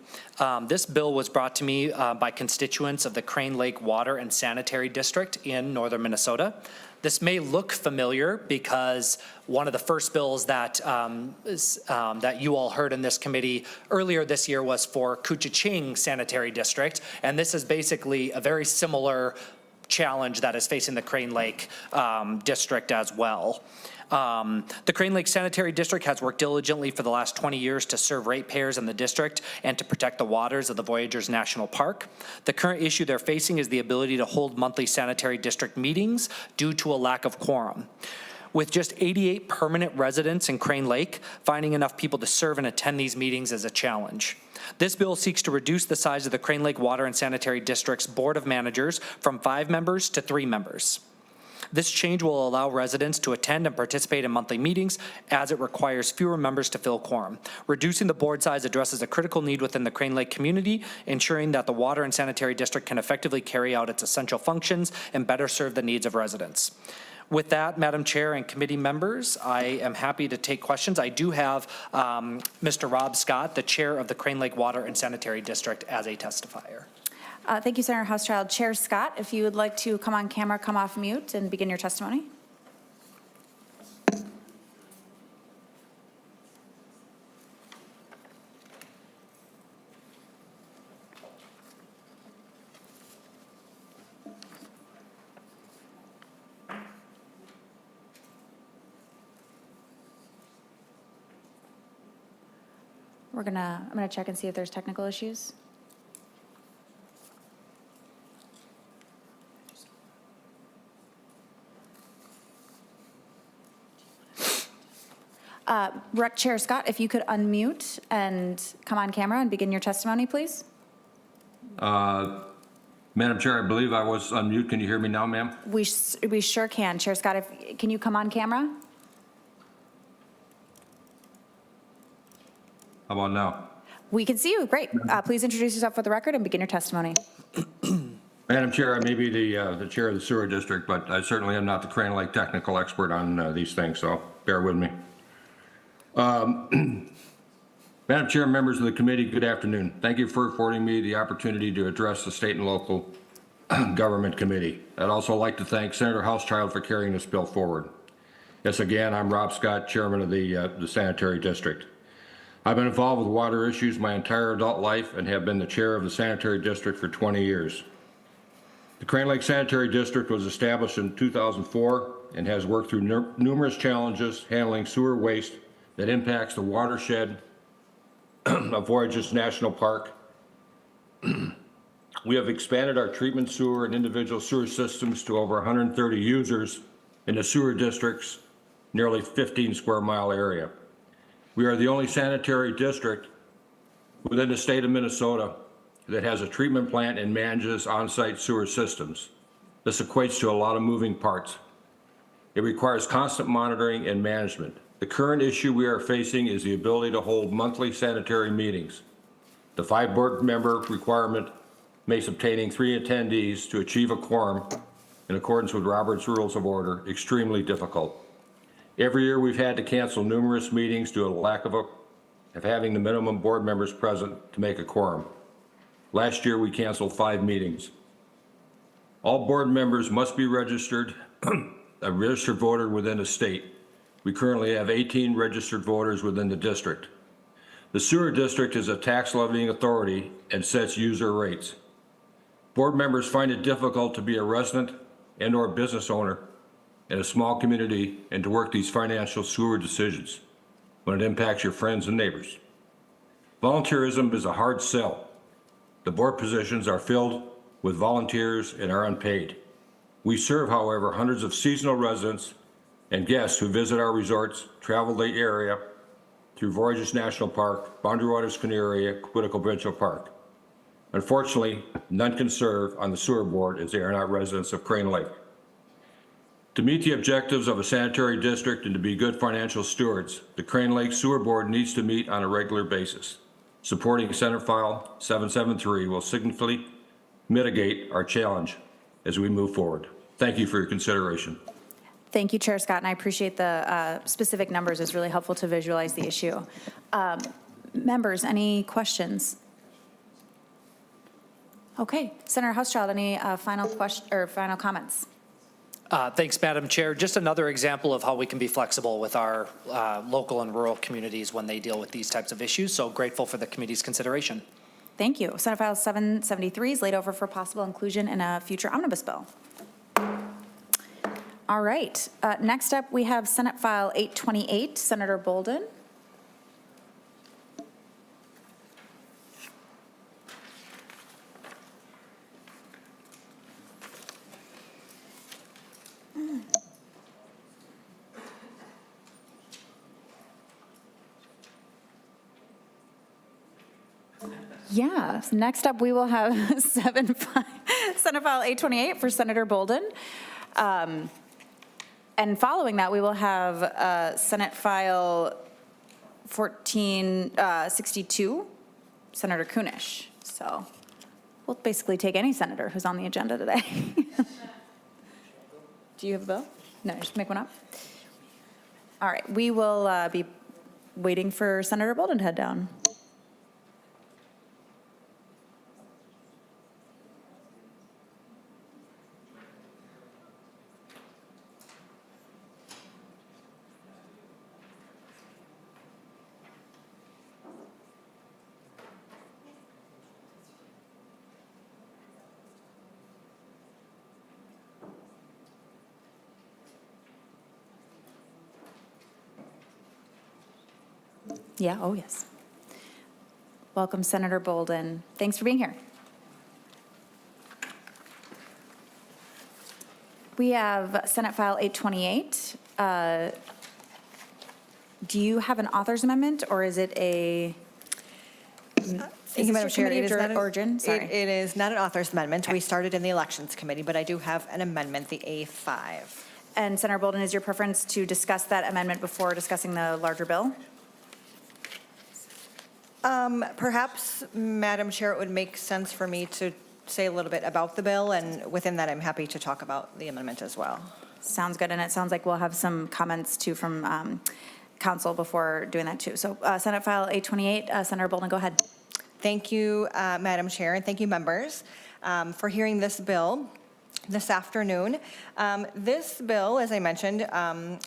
This bill was brought to me by constituents of the Crane Lake Water and Sanitary District in northern Minnesota. This may look familiar because one of the first bills that that you all heard in this committee earlier this year was for Kucheching Sanitary District, and this is basically a very similar challenge that is facing the Crane Lake District as well. The Crane Lake Sanitary District has worked diligently for the last 20 years to serve ratepayers in the district and to protect the waters of the Voyageurs National Park. The current issue they're facing is the ability to hold monthly sanitary district meetings due to a lack of quorum. With just 88 permanent residents in Crane Lake, finding enough people to serve and attend these meetings is a challenge. This bill seeks to reduce the size of the Crane Lake Water and Sanitary District's Board of Managers from 5 members to 3 members. This change will allow residents to attend and participate in monthly meetings as it requires fewer members to fill quorum. Reducing the board size addresses a critical need within the Crane Lake community, ensuring that the Water and Sanitary District can effectively carry out its essential functions and better serve the needs of residents. With that, Madam Chair and committee members, I am happy to take questions. I do have Mr. Rob Scott, the chair of the Crane Lake Water and Sanitary District, as a testifier. Thank you, Senator Hauschild. Chair Scott, if you would like to come on camera, come off mute, and begin your testimony. I'm gonna check and see if there's technical issues. Rec Chair Scott, if you could unmute and come on camera and begin your testimony, please. Madam Chair, I believe I was on mute. Can you hear me now, ma'am? We sure can. Chair Scott, can you come on camera? How about now? We can see you. Great. Please introduce yourself for the record and begin your testimony. Madam Chair, I may be the chair of the sewer district, but I certainly am not the Crane Lake technical expert on these things, so bear with me. Madam Chair, members of the committee, good afternoon. Thank you for affording me the opportunity to address the State and Local Government Committee. I'd also like to thank Senator Hauschild for carrying this bill forward. Yes, again, I'm Rob Scott, chairman of the Sanitary District. I've been involved with water issues my entire adult life and have been the chair of the Sanitary District for 20 years. The Crane Lake Sanitary District was established in 2004 and has worked through numerous challenges handling sewer waste that impacts the watershed of Voyageurs National Park. We have expanded our treatment sewer and individual sewer systems to over 130 users in the sewer district's nearly 15 square mile area. We are the only sanitary district within the state of Minnesota that has a treatment plant and manages on-site sewer systems. This equates to a lot of moving parts. It requires constant monitoring and management. The current issue we are facing is the ability to hold monthly sanitary meetings. The 5 board member requirement makes obtaining 3 attendees to achieve a quorum in accordance with Robert's Rules of Order extremely difficult. Every year we've had to cancel numerous meetings due to a lack of having the minimum board members present to make a quorum. Last year we canceled 5 meetings. All board members must be registered, a registered voter within a state. We currently have 18 registered voters within the district. The sewer district is a tax levying authority and sets user rates. Board members find it difficult to be a resident and/or business owner in a small community and to work these financial sewer decisions when it impacts your friends and neighbors. Volunteerism is a hard sell. The board positions are filled with volunteers and are unpaid. We serve, however, hundreds of seasonal residents and guests who visit our resorts, travel the area through Voyageurs National Park, Boundary Waters Canoe Area, Quetico Provincial Park. Unfortunately, none can serve on the sewer board as they are not residents of Crane Lake. To meet the objectives of a sanitary district and to be good financial stewards, the Crane Lake Sewer Board needs to meet on a regular basis. Supporting Senate File 773 will significantly mitigate our challenge as we move forward. Thank you for your consideration. Thank you, Chair Scott, and I appreciate the specific numbers. It's really helpful to visualize the issue. Members, any questions? Okay, Senator Hauschild, any final question or final comments? Thanks, Madam Chair. Just another example of how we can be flexible with our local and rural communities when they deal with these types of issues. So grateful for the committee's consideration. Thank you. Senate File 773 is laid over for possible inclusion in a future omnibus bill. All right. Next up, we have Senate File 828, Senator Boldon. Yeah, next up we will have Senate File 828 for Senator Boldon. And following that, we will have Senate File 1462, Senator Kunesh. So we'll basically take any senator who's on the agenda today. Do you have a bill? No, just make one up. All right, we will be waiting for Senator Boldon to head down. Yeah, oh yes. Welcome, Senator Boldon. Thanks for being here. We have Senate File 828. Do you have an author's amendment, or is it a? Thank you, Madam Chair. It is not origin? Sorry. It is not an author's amendment. Okay. We started in the Elections Committee, but I do have an amendment, the A5. And Senator Boldon, is your preference to discuss that amendment before discussing the larger bill? Perhaps, Madam Chair, it would make sense for me to say a little bit about the bill, and within that, I'm happy to talk about the amendment as well. Sounds good, and it sounds like we'll have some comments too from council before doing that too. So Senate File 828, Senator Boldon, go ahead. Thank you, Madam Chair, and thank you, members, for hearing this bill this afternoon. This bill, as I mentioned,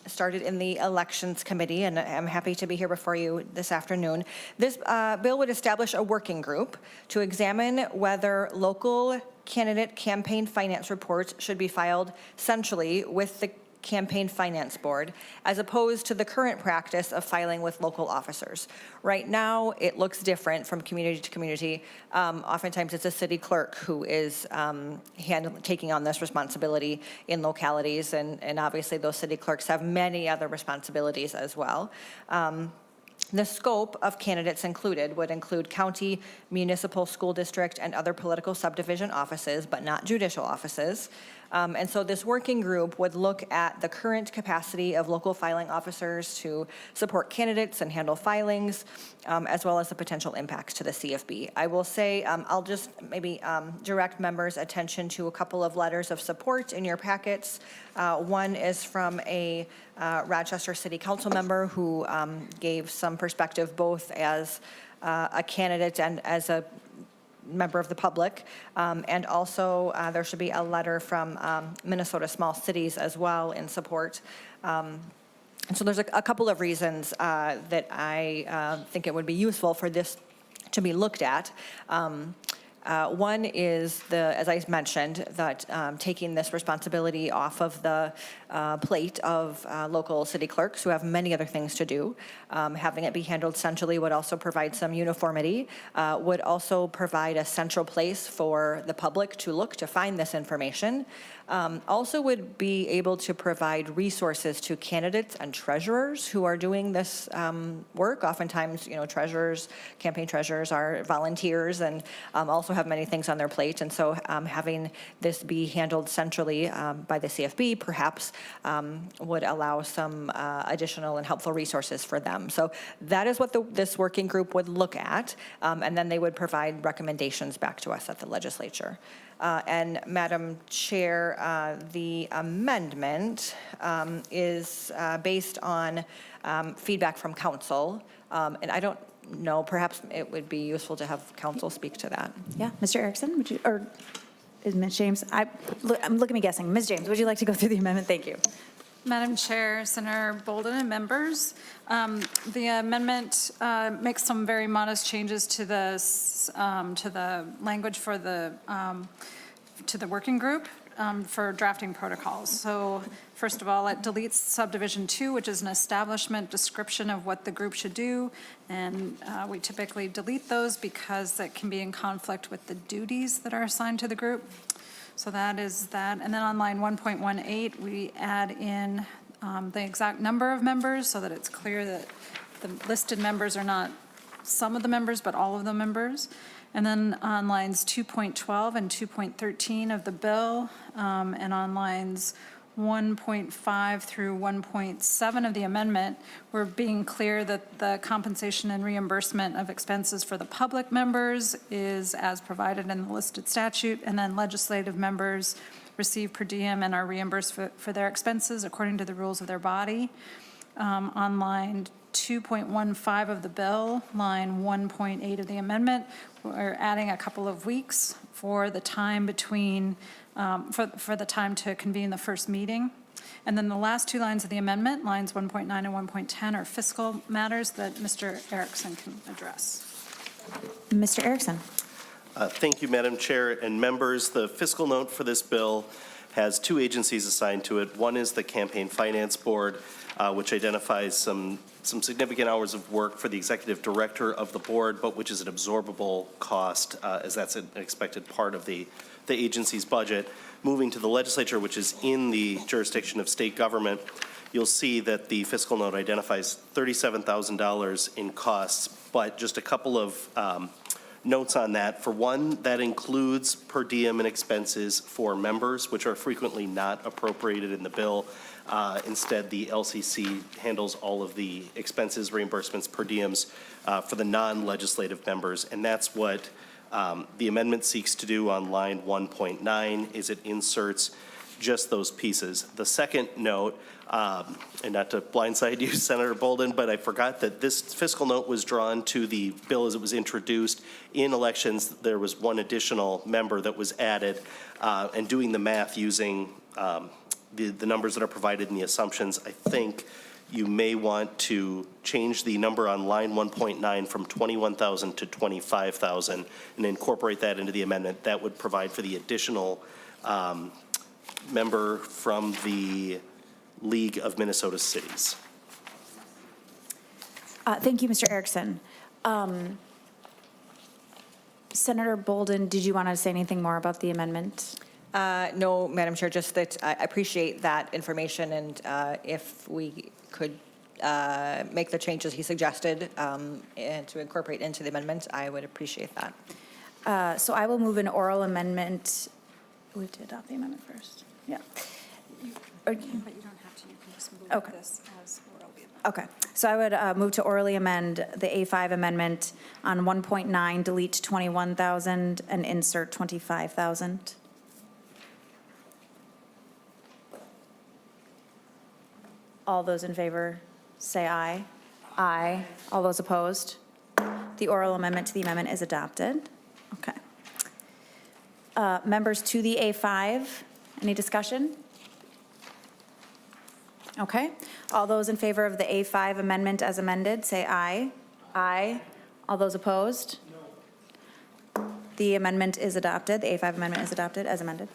started in the Elections Committee, and I'm happy to be here before you this afternoon. This bill would establish a working group to examine whether local candidate campaign finance reports should be filed centrally with the Campaign Finance Board, as opposed to the current practice of filing with local officers. Right now, it looks different from community to community. Oftentimes, it's a city clerk who is taking on this responsibility in localities, and obviously those city clerks have many other responsibilities as well. The scope of candidates included would include county, municipal, school district, and other political subdivision offices, but not judicial offices. And so this working group would look at the current capacity of local filing officers to support candidates and handle filings, as well as the potential impacts to the CFB. I will say, I'll just maybe direct members' attention to a couple of letters of support in your packets. One is from a Rochester City Council member who gave some perspective both as a candidate and as a member of the public, and also there should be a letter from Minnesota Small Cities as well in support. And so there's a couple of reasons that I think it would be useful for this to be looked at. One is, as I mentioned, that taking this responsibility off of the plate of local city clerks who have many other things to do. Having it be handled centrally would also provide some uniformity, would also provide a central place for the public to look to find this information. Also would be able to provide resources to candidates and treasurers who are doing this work. Oftentimes, treasurers, campaign treasurers are volunteers, and also also have many things on their plate, and so having this be handled centrally by the CFB perhaps would allow some additional and helpful resources for them. So that is what this working group would look at, and then they would provide recommendations back to us at the legislature. And Madam Chair, the amendment is based on feedback from council, and I don't know, perhaps it would be useful to have council speak to that. Yeah, Mr. Erickson, would you, or is Ms. James? I'm look at me guessing. Ms. James, would you like to go through the amendment? Thank you. Madam Chair, Senator Boldon, and members, the amendment makes some very modest changes to the language for to the working group for drafting protocols. So first of all, it deletes subdivision 2, which is an establishment description of what the group should do. And we typically delete those because that can be in conflict with the duties that are assigned to the group. So that is that. And then on line 1.18, we add in the exact number of members so that it's clear that the listed members are not some of the members, but all of the members. And then on lines 2.12 and 2.13 of the bill, and on lines 1.5 through 1.7 of the amendment, we're being clear that the compensation and reimbursement of expenses for the public members is as provided in the listed statute, and then legislative members receive per diem and are reimbursed for their expenses according to the rules of their body. On line 2.15 of the bill, line 1.8 of the amendment, we're adding a couple of weeks for the time between, for the time to convene the first meeting. And then the last two lines of the amendment, lines 1.9 and 1.10, are fiscal matters that Mr. Erickson can address. Mr. Erickson. Thank you, Madam Chair and members. The fiscal note for this bill has two agencies assigned to it. One is the Campaign Finance Board, which identifies some significant hours of work for the executive director of the board, but which is an absorbable cost, as that's an expected part of the agency's budget. Moving to the legislature, which is in the jurisdiction of state government, you'll see that the fiscal note identifies $37,000 in costs, but just a couple of notes on that. For one, that includes per diem and expenses for members, which are frequently not appropriated in the bill. Instead, the LCC handles all of the expenses, reimbursements, per diems for the non-legislative members, and that's what the amendment seeks to do on line 1.9, is it inserts just those pieces. The second note, and not to blindside you, Senator Boldon, but I forgot that this fiscal note was drawn to the bill as it was introduced. In elections, there was one additional member that was added, and doing the math using the numbers that are provided in the assumptions, I think you may want to change the number on line 1.9 from 21,000 to 25,000 and incorporate that into the amendment. That would provide for the additional member from the League of Minnesota Cities. Thank you, Mr. Erickson. Senator Boldon, did you want to say anything more about the amendment? No, Madam Chair, just that I appreciate that information, and if we could make the changes he suggested and to incorporate into the amendment, I would appreciate that. So I will move an oral amendment. We have to adopt the amendment first. Yeah. But you don't have to, you can just move Okay. this as orally. Okay, so I would move to orally amend the A5 amendment on 1.9, delete 21,000 and insert 25,000. All those in favor, say aye. Aye. All those opposed? The oral amendment to the amendment is adopted. Okay. Members to the A5, any discussion? Okay. All those in favor of the A5 amendment as amended, say aye. Aye. All those opposed? No. The amendment is adopted. The A5 amendment is adopted as amended.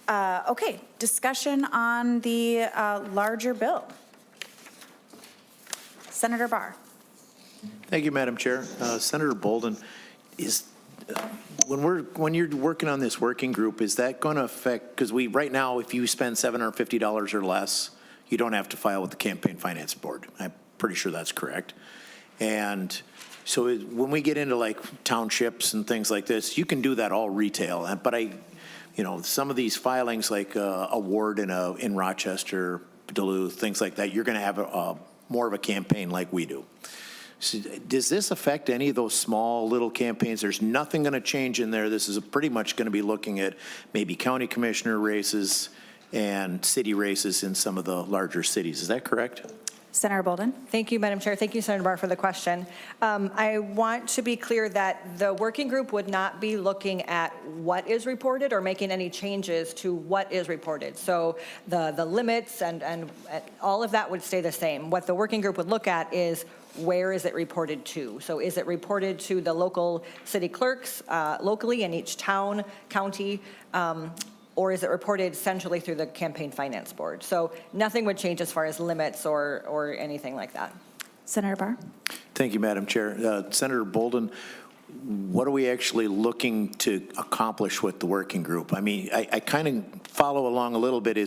Okay, discussion on the larger bill. Senator Barr. Thank you, Madam Chair. Senator Boldon, when you're working on this working group, is that going to affect, because right now, if you spend $750 or less, you don't have to file with the Campaign Finance Board. I'm pretty sure that's correct. And So when we get into like townships and things like this, you can do that all retail. But some of these filings like a ward in Rochester, Duluth, things like that, you're going to have more of a campaign like we do. So does this affect any of those small little campaigns? There's nothing going to change in there. This is pretty much going to be looking at maybe county commissioner races and city races in some of the larger cities. Is that correct? Senator Boldon. Thank you, Madam Chair. Thank you, Senator Barr, for the question. I want to be clear that the working group would not be looking at what is reported or making any changes to what is reported. So the limits and all of that would stay the same. What the working group would look at is where is it reported to? So is it reported to the local city clerks locally in each town, county, or is it reported centrally through the campaign finance board? So nothing would change as far as limits or anything like that. Senator Barr. Thank you, Madam Chair. Senator Boldon, what are we actually looking to accomplish with the working group? I mean, I kind of follow along a little bit.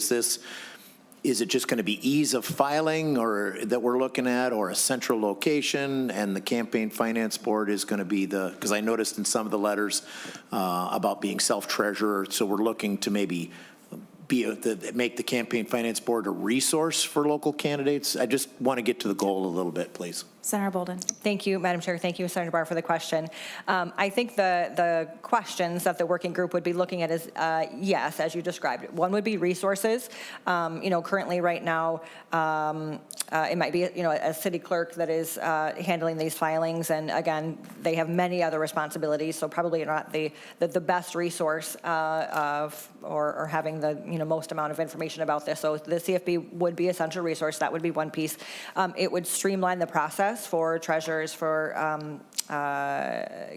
Is it just going to be ease of filing or that we're looking at, or a central location, and the campaign finance board is going to be because I noticed in some of the letters about being self-treasurer, so we're looking to maybe make the campaign finance board a resource for local candidates. I just want to get to the goal a little bit, please. Senator Boldon. Thank you, Madam Chair. Thank you, Senator Barr, for the question. I think the questions that the working group would be looking at is, yes, as you described. One would be resources. Currently right now, it might be, a city clerk that is handling these filings. And again, they have many other responsibilities, so probably not the best resource or having the, most amount of information about this. So the CFB would be a central resource. That would be one piece. It would streamline the process for treasurers, for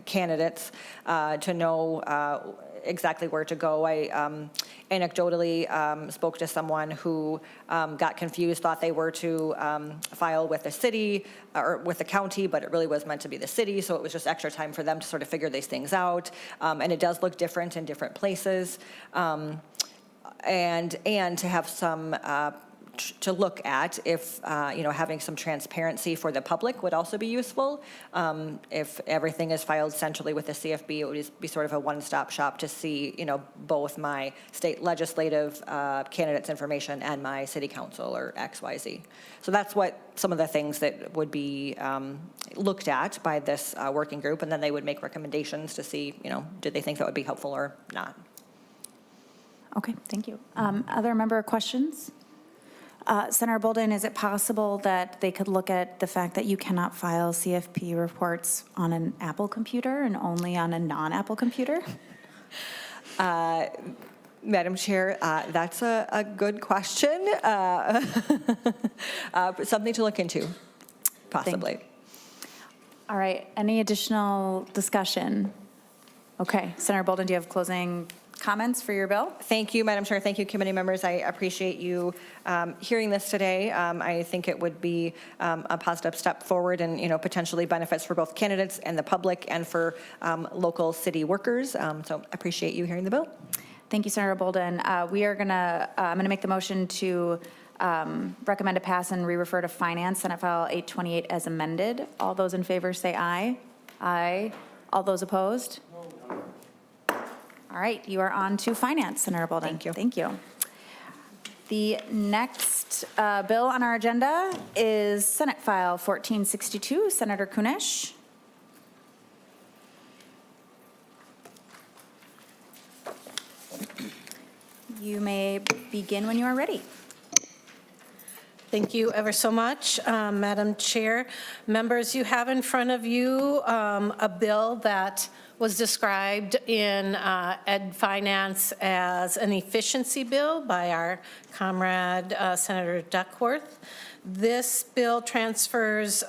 candidates to know exactly where to go. I anecdotally spoke to someone who got confused, thought they were to file with the city or with the county, but it really was meant to be the city, so it was just extra time for them to sort of figure these things out. And it does look different in different places. And to have some to look at if, having some transparency for the public would also be useful. If everything is filed centrally with the CFB, it would be sort of a one-stop shop to see, both my state legislative candidates information and my city council or XYZ. So that's what some of the things that would be looked at by this working group, and then they would make recommendations to see, did they think that would be helpful or not. Okay, thank you. Other member questions? Senator Boldon, is it possible that they could look at the fact that you cannot file CFP reports on an Apple computer and only on a non-Apple computer? Madam Chair, that's a good question. Something to look into, possibly. All right, any additional discussion? Okay, Senator Boldon, do you have closing comments for your bill? Thank you, Madam Chair. Thank you, committee members. I appreciate you hearing this today. I think it would be a positive step forward and, potentially benefits for both candidates and the public and for local city workers. So appreciate you hearing the bill. Thank you, Senator Boldon. I'm going to make the motion to recommend a pass and re-refer to Finance, Senate File 828 as amended. All those in favor say aye. Aye. All those opposed? All right, you are on to Finance, Senator Boldon. Thank you. Thank you. The next bill on our agenda is Senate File 1462, Senator Kunesh. You may begin when you are ready. Thank you ever so much, Madam Chair. Members, you have in front of you a bill that was described in Ed Finance as an efficiency bill by our comrade, Senator Duckworth. This bill transfers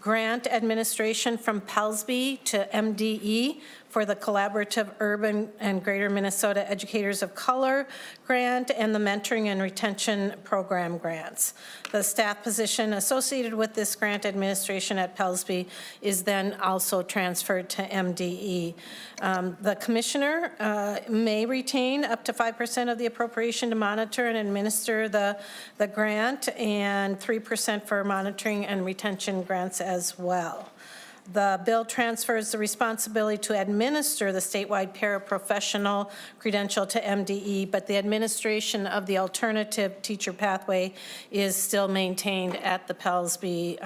grant administration from Pelsby to MDE for the Collaborative Urban and Greater Minnesota Educators of Color grant and the Mentoring and Retention Program grants. The staff position associated with this grant administration at Pelsby is then also transferred to MDE. The commissioner may retain up to 5% of the appropriation to monitor and administer the grant and 3% for monitoring and retention grants as well. The bill transfers the responsibility to administer the statewide paraprofessional credential to MDE, but the administration of the alternative teacher pathway is still maintained at the Pellsby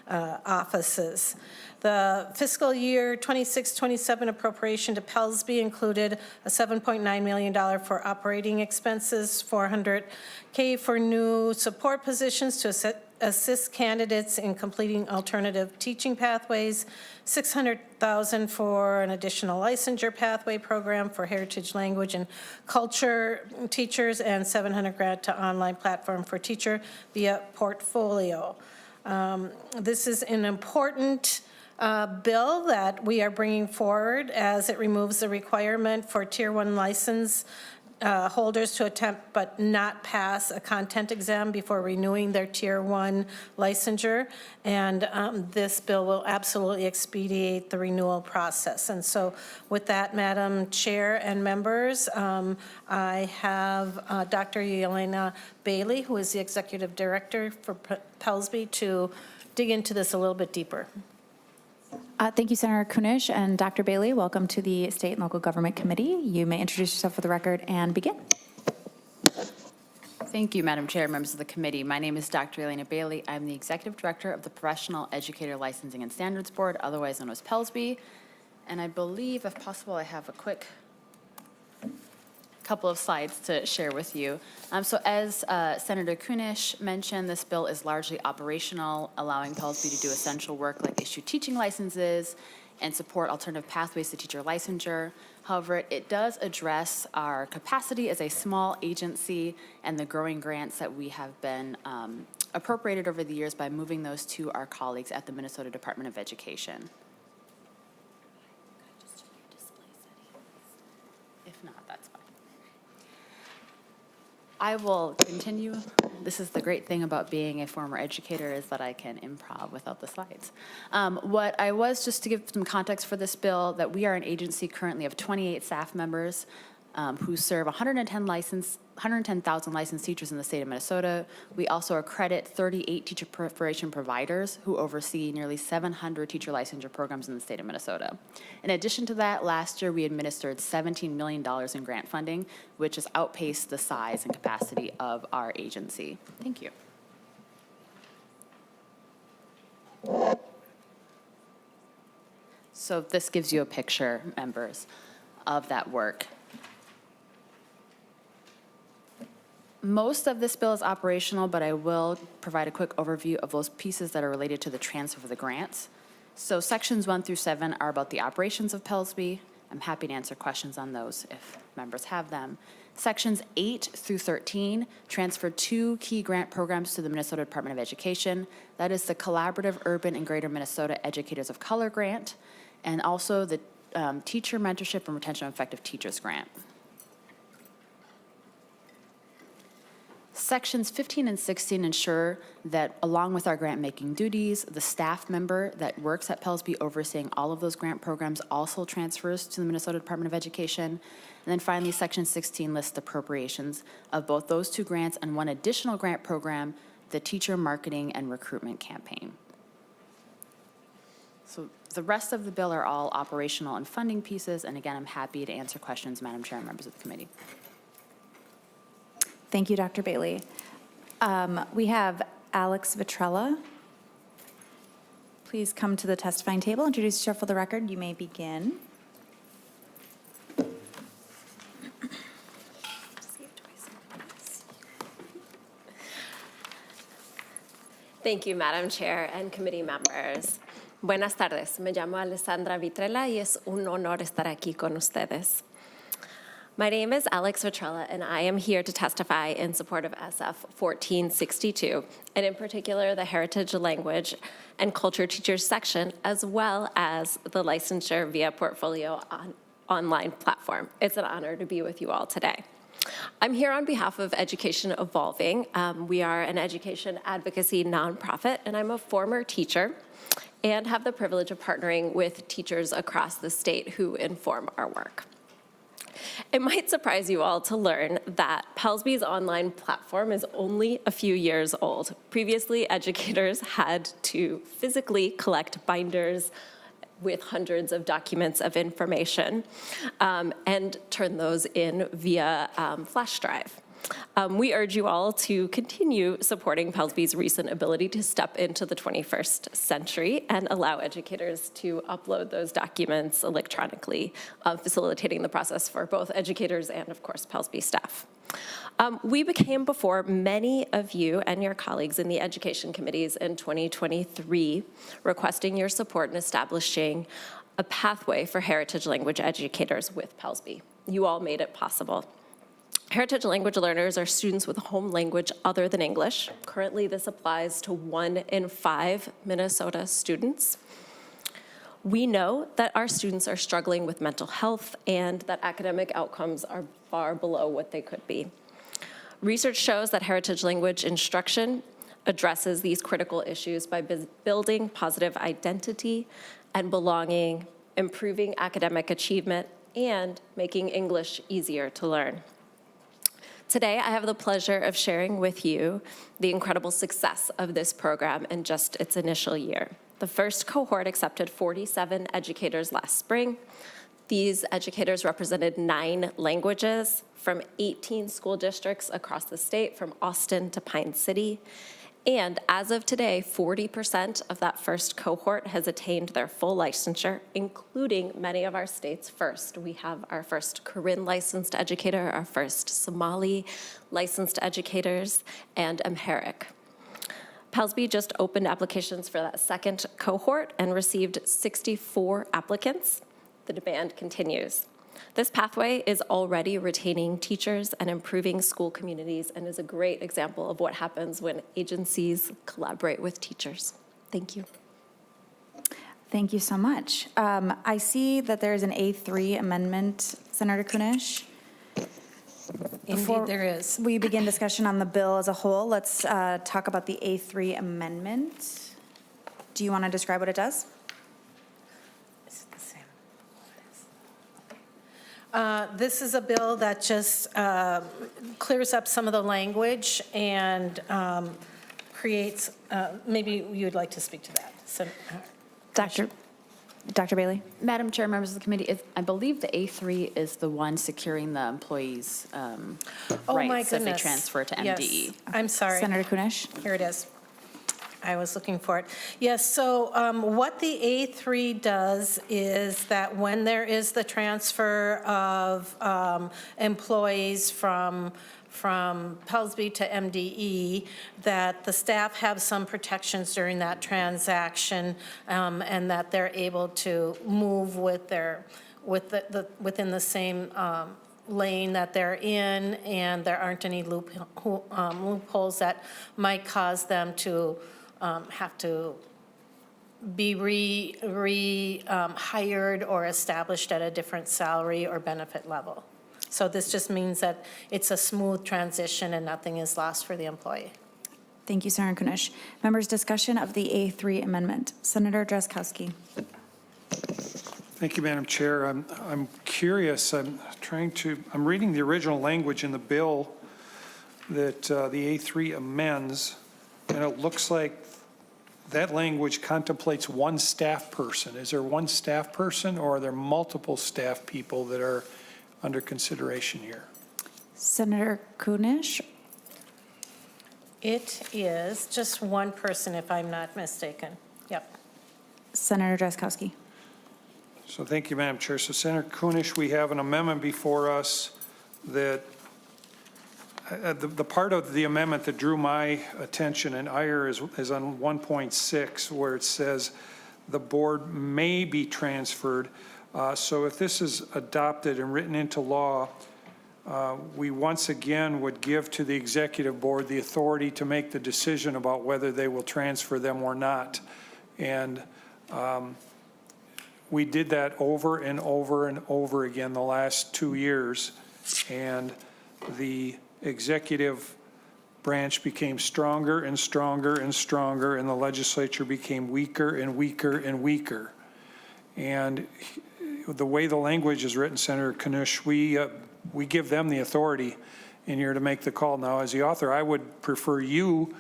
offices. The fiscal year 26-27 appropriation to Pellsby included a $7.9 million for operating expenses, $400K for new support positions to assist candidates in completing alternative teaching pathways, $600,000 for an additional licensure pathway program for heritage language and culture teachers, and $700 grant to online platform for teacher via portfolio. This is an important bill that we are bringing forward as it removes the requirement for Tier 1 license holders to attempt but not pass a content exam before renewing their Tier 1 licensure. And this bill will absolutely expedite the renewal process. And so with that, Madam Chair and members, I have Dr. Yelena Bailey, who is the Executive Director for Pellsby, to dig into this a little bit deeper. Thank you, Senator Kunesh, and Dr. Bailey. Welcome to the State and Local Government Committee. You may introduce yourself for the record and begin. Thank you, Madam Chair, members of the committee. My name is Dr. Elena Bailey. I'm the Executive Director of the Professional Educator Licensing and Standards Board, otherwise known as Pellsby. And I believe, if possible, I have a quick couple of slides to share with you. So as Senator Kunesh mentioned, this bill is largely operational, allowing Pellsby to do essential work like issue teaching licenses and support alternative pathways to teacher licensure. However, it does address our capacity as a small agency and the growing grants that we have been appropriated over the years by moving those to our colleagues at the Minnesota Department of Education. If not, that's fine. I will continue. This is the great thing about being a former educator, is that I can improv without the slides. What I was, just to give some context for this bill, that we are an agency currently of 28 staff members who serve 110,000 licensed teachers in the state of Minnesota. We also accredit 38 teacher preparation providers who oversee nearly 700 teacher licensure programs in the state of Minnesota. In addition to that, last year we administered $17 million in grant funding, which has outpaced the size and capacity of our agency. Thank you. So this gives you a picture, members, of that work. Most of this bill is operational, but I will provide a quick overview of those pieces that are related to the transfer of the grants. So sections 1 through 7 are about the operations of Pellsby. I'm happy to answer questions on those if members have them. Sections 8 through 13 transfer 2 key grant programs to the Minnesota Department of Education. That is the Collaborative Urban and Greater Minnesota Educators of Color Grant, and also the Teacher Mentorship and Retention of Effective Teachers Grant. Sections 15 and 16 ensure that, along with our grant-making duties, the staff member that works at Pellsby overseeing all of those grant programs also transfers to the Minnesota Department of Education. And then finally, Section 16 lists appropriations of both those 2 grants and 1 additional grant program, the Teacher Marketing and Recruitment Campaign. So the rest of the bill are all operational and funding pieces, and again, I'm happy to answer questions, Madam Chair and members of the committee. Thank you, Dr. Bailey. We have Alex Vitrella. Please come to the testifying table. Introduce yourself for the record. You may begin. Thank you, Madam Chair and committee members. Buenas tardes. Me llamo Alessandra Vitrella y es un honor estar aquí con ustedes. My name is Alex Vitrella, and I am here to testify in support of SF 1462, and in particular, the Heritage Language and Culture Teachers section, as well as the licensure via portfolio online platform. It's an honor to be with you all today. I'm here on behalf of Education Evolving. We are an education advocacy nonprofit, and I'm a former teacher and have the privilege of partnering with teachers across the state who inform our work. It might surprise you all to learn that Pelsby's online platform is only a few years old. Previously, educators had to physically collect binders with hundreds of documents of information and turn those in via flash drive. We urge you all to continue supporting Pelsby's recent ability to step into the 21st century and allow educators to upload those documents electronically, facilitating the process for both educators and, of course, Pelsby staff. We became before many of you and your colleagues in the education committees in 2023, requesting your support in establishing a pathway for heritage language educators with Pelsby. You all made it possible. Heritage language learners are students with a home language other than English. Currently, this applies to 1 in 5 Minnesota students. We know that our students are struggling with mental health and that academic outcomes are far below what they could be. Research shows that heritage language instruction addresses these critical issues by building positive identity and belonging, improving academic achievement, and making English easier to learn. Today, I have the pleasure of sharing with you the incredible success of this program in just its initial year. The first cohort accepted 47 educators last spring. These educators represented 9 languages from 18 school districts across the state, from Austin to Pine City. And as of today, 40% of that first cohort has attained their full licensure, including many of our state's first. We have our first Karen licensed educator, our first Somali licensed educators, and Amharic. Pelsby just opened applications for that second cohort and received 64 applicants. The demand continues. This pathway is already retaining teachers and improving school communities and is a great example of what happens when agencies collaborate with teachers. Thank you. Thank you so much. I see that there is an A3 amendment, Senator Kunesh. Indeed, there is. We begin discussion on the bill as a whole. Let's talk about the A3 amendment. Do you want to describe what it does? This is a bill that just clears up some of the language and creates, maybe you'd like to speak to that. So, Dr. Bailey? Madam Chair, members of the committee, I believe the A3 is the one securing the employees' oh my rights if they goodness. transfer to Yes. MDE. I'm sorry. Senator Kunesh? Here it is. I was looking for it. Yes, so what the A3 does is that when there is the transfer of employees from Pelsby to MDE, that the staff have some protections during that transaction, and that they're able to move with within the same lane that they're in, and there aren't any loopholes that might cause them to have to be hired or established at a different salary or benefit level. So this just means that it's a smooth transition and nothing is lost for the employee. Thank you, Senator Kunesh. Members, discussion of the A3 amendment. Senator Drazkowski. Thank you, Madam Chair. I'm curious, I'm reading the original language in the bill that the A3 amends, and it looks like that language contemplates one staff person. Is there one staff person, or are there multiple staff people that are under consideration here? Senator Kunesh? It is just one person, if I'm not mistaken. Yep. Senator Drazkowski. So thank you, Madam Chair. So Senator Kunesh, we have an amendment before us that the part of the amendment that drew my attention and ire is on 1.6, where it says the board may be transferred. So if this is adopted and written into law, we once again would give to the executive board the authority to make the decision about whether they will transfer them or not. And we did that over and over and over again the last 2 years, and the executive branch became stronger and stronger and stronger, and the legislature became weaker and weaker and weaker. And the way the language is written, Senator Kunesh, we give them the authority in here to make the call. Now, as the author, I would prefer you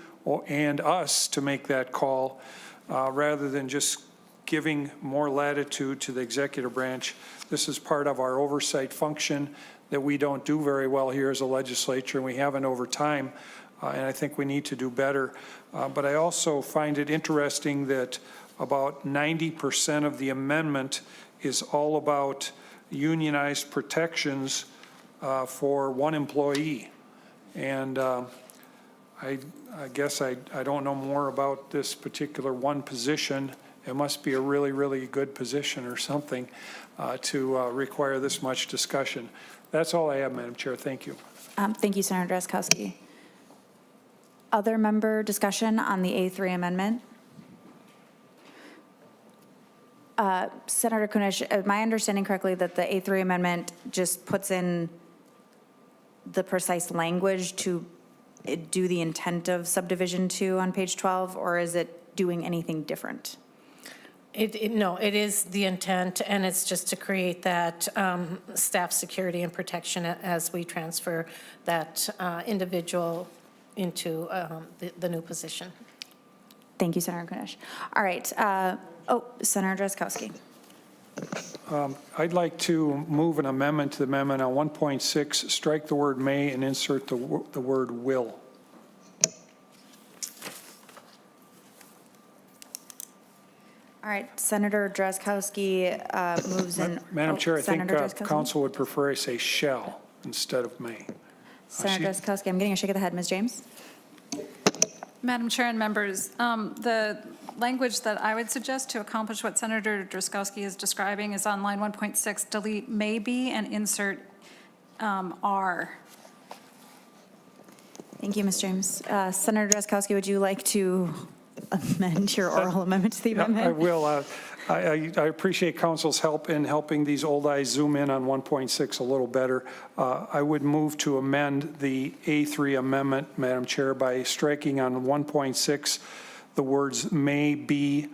and us to make that call rather than just giving more latitude to the executive branch. This is part of our oversight function that we don't do very well here as a legislature, and we haven't over time, and I think we need to do better. But I also find it interesting that about 90% of the amendment is all about unionized protections for one employee. And I guess I don't know more about this particular one position. It must be a really, really good position or something to require this much discussion. That's all I have, Madam Chair. Thank you. Thank you, Senator Drazkowski. Other member discussion on the A3 amendment? Senator Kunesh, am I understanding correctly that the A3 amendment just puts in the precise language to do the intent of subdivision 2 on page 12, or is it doing anything different? No, it is the intent, and it's just to create that staff security and protection as we transfer that individual into the new position. Thank you, Senator Kunesh. All right. Senator Drazkowski. I'd like to move an amendment to the amendment on 1.6, strike the word may and insert the word will. All right, Senator Drazkowski moves in. Madam Chair, I think Senator Drazkowski? council would prefer I say shall instead of may. Senator Drazkowski, I'm getting a shake of the head. Ms. James? Madam Chair and members, the language that I would suggest to accomplish what Senator Drazkowski is describing is on line 1.6, delete may be and insert are. Thank you, Ms. James. Senator Drazkowski, would you like to amend your oral amendment to the amendment? I will. I appreciate council's help in helping these old eyes zoom in on 1.6 a little better. I would move to amend the A3 amendment, Madam Chair, by striking on 1.6 the words may be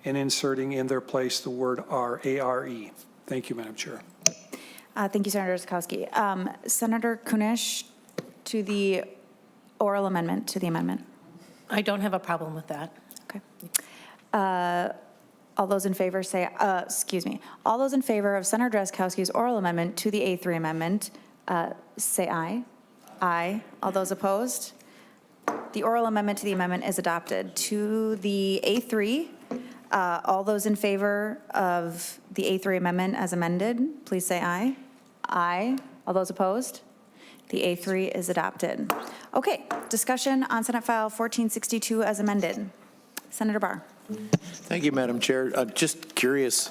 and inserting in their place the word are, A-R-E. Thank you, Madam Chair. Thank you, Senator Drazkowski. Senator Kunesh, to the oral amendment to the amendment. I don't have a problem with that. Okay. All those in favor say, all those in favor of Senator Drazkowski's oral amendment to the A3 amendment, say aye. Aye. All those opposed? The oral amendment to the amendment is adopted. To the A3, all those in favor of the A3 amendment as amended, please say aye. Aye. All those opposed? The A3 is adopted. Okay, discussion on Senate File 1462 as amended. Senator Barr. Thank you, Madam Chair. Just curious,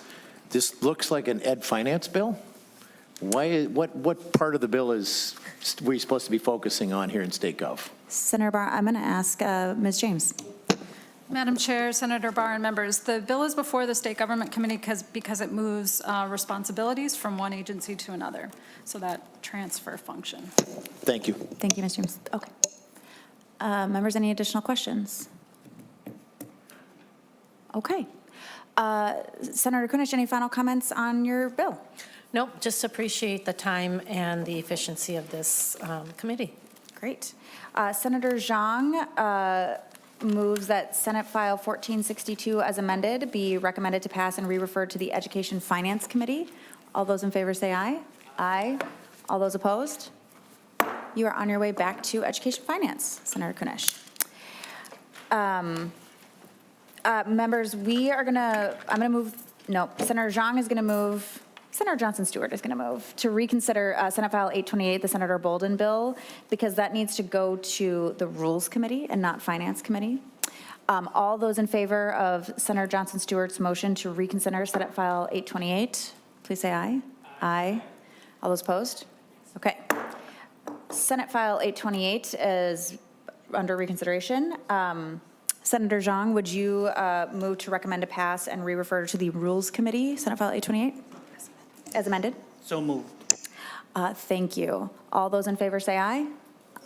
this looks like an ed finance bill. What part of the bill is we supposed to be focusing on here in State Gov? Senator Barr, I'm going to ask Ms. James. Madam Chair, Senator Barr, and members, the bill is before the State Government Committee because it moves responsibilities from one agency to another, so that transfer function. Thank you. Thank you, Ms. James. Okay. Members, any additional questions? Okay. Senator Kunesh, any final comments on your bill? Nope, just appreciate the time and the efficiency of this committee. Great. Senator Zhang moves that Senate File 1462 as amended be recommended to pass and re-referred to the Education Finance Committee. All those in favor say aye. Aye. All those opposed? You are on your way back to Education Finance, Senator Kunesh. Members, Senator Zhang is going to move, Senator Johnson-Stewart is going to move to reconsider Senate File 828, the Senator Boldon bill, because that needs to go to the Rules Committee and not Finance Committee. All those in favor of Senator Johnson-Stewart's motion to reconsider Senate File 828, please say aye. Aye. All those opposed? Okay. Senate File 828 is under reconsideration. Senator Zhang, would you move to recommend to pass and re-refer to the Rules Committee, Senate File 828, as amended? So moved. Thank you. All those in favor say aye.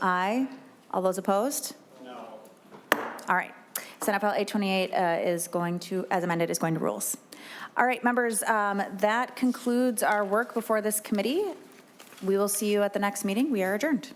Aye. All those opposed? No. All right. Senate File 828 is going to, as amended, is going to Rules. All right, members, that concludes our work before this committee. We will see you at the next meeting. We are adjourned.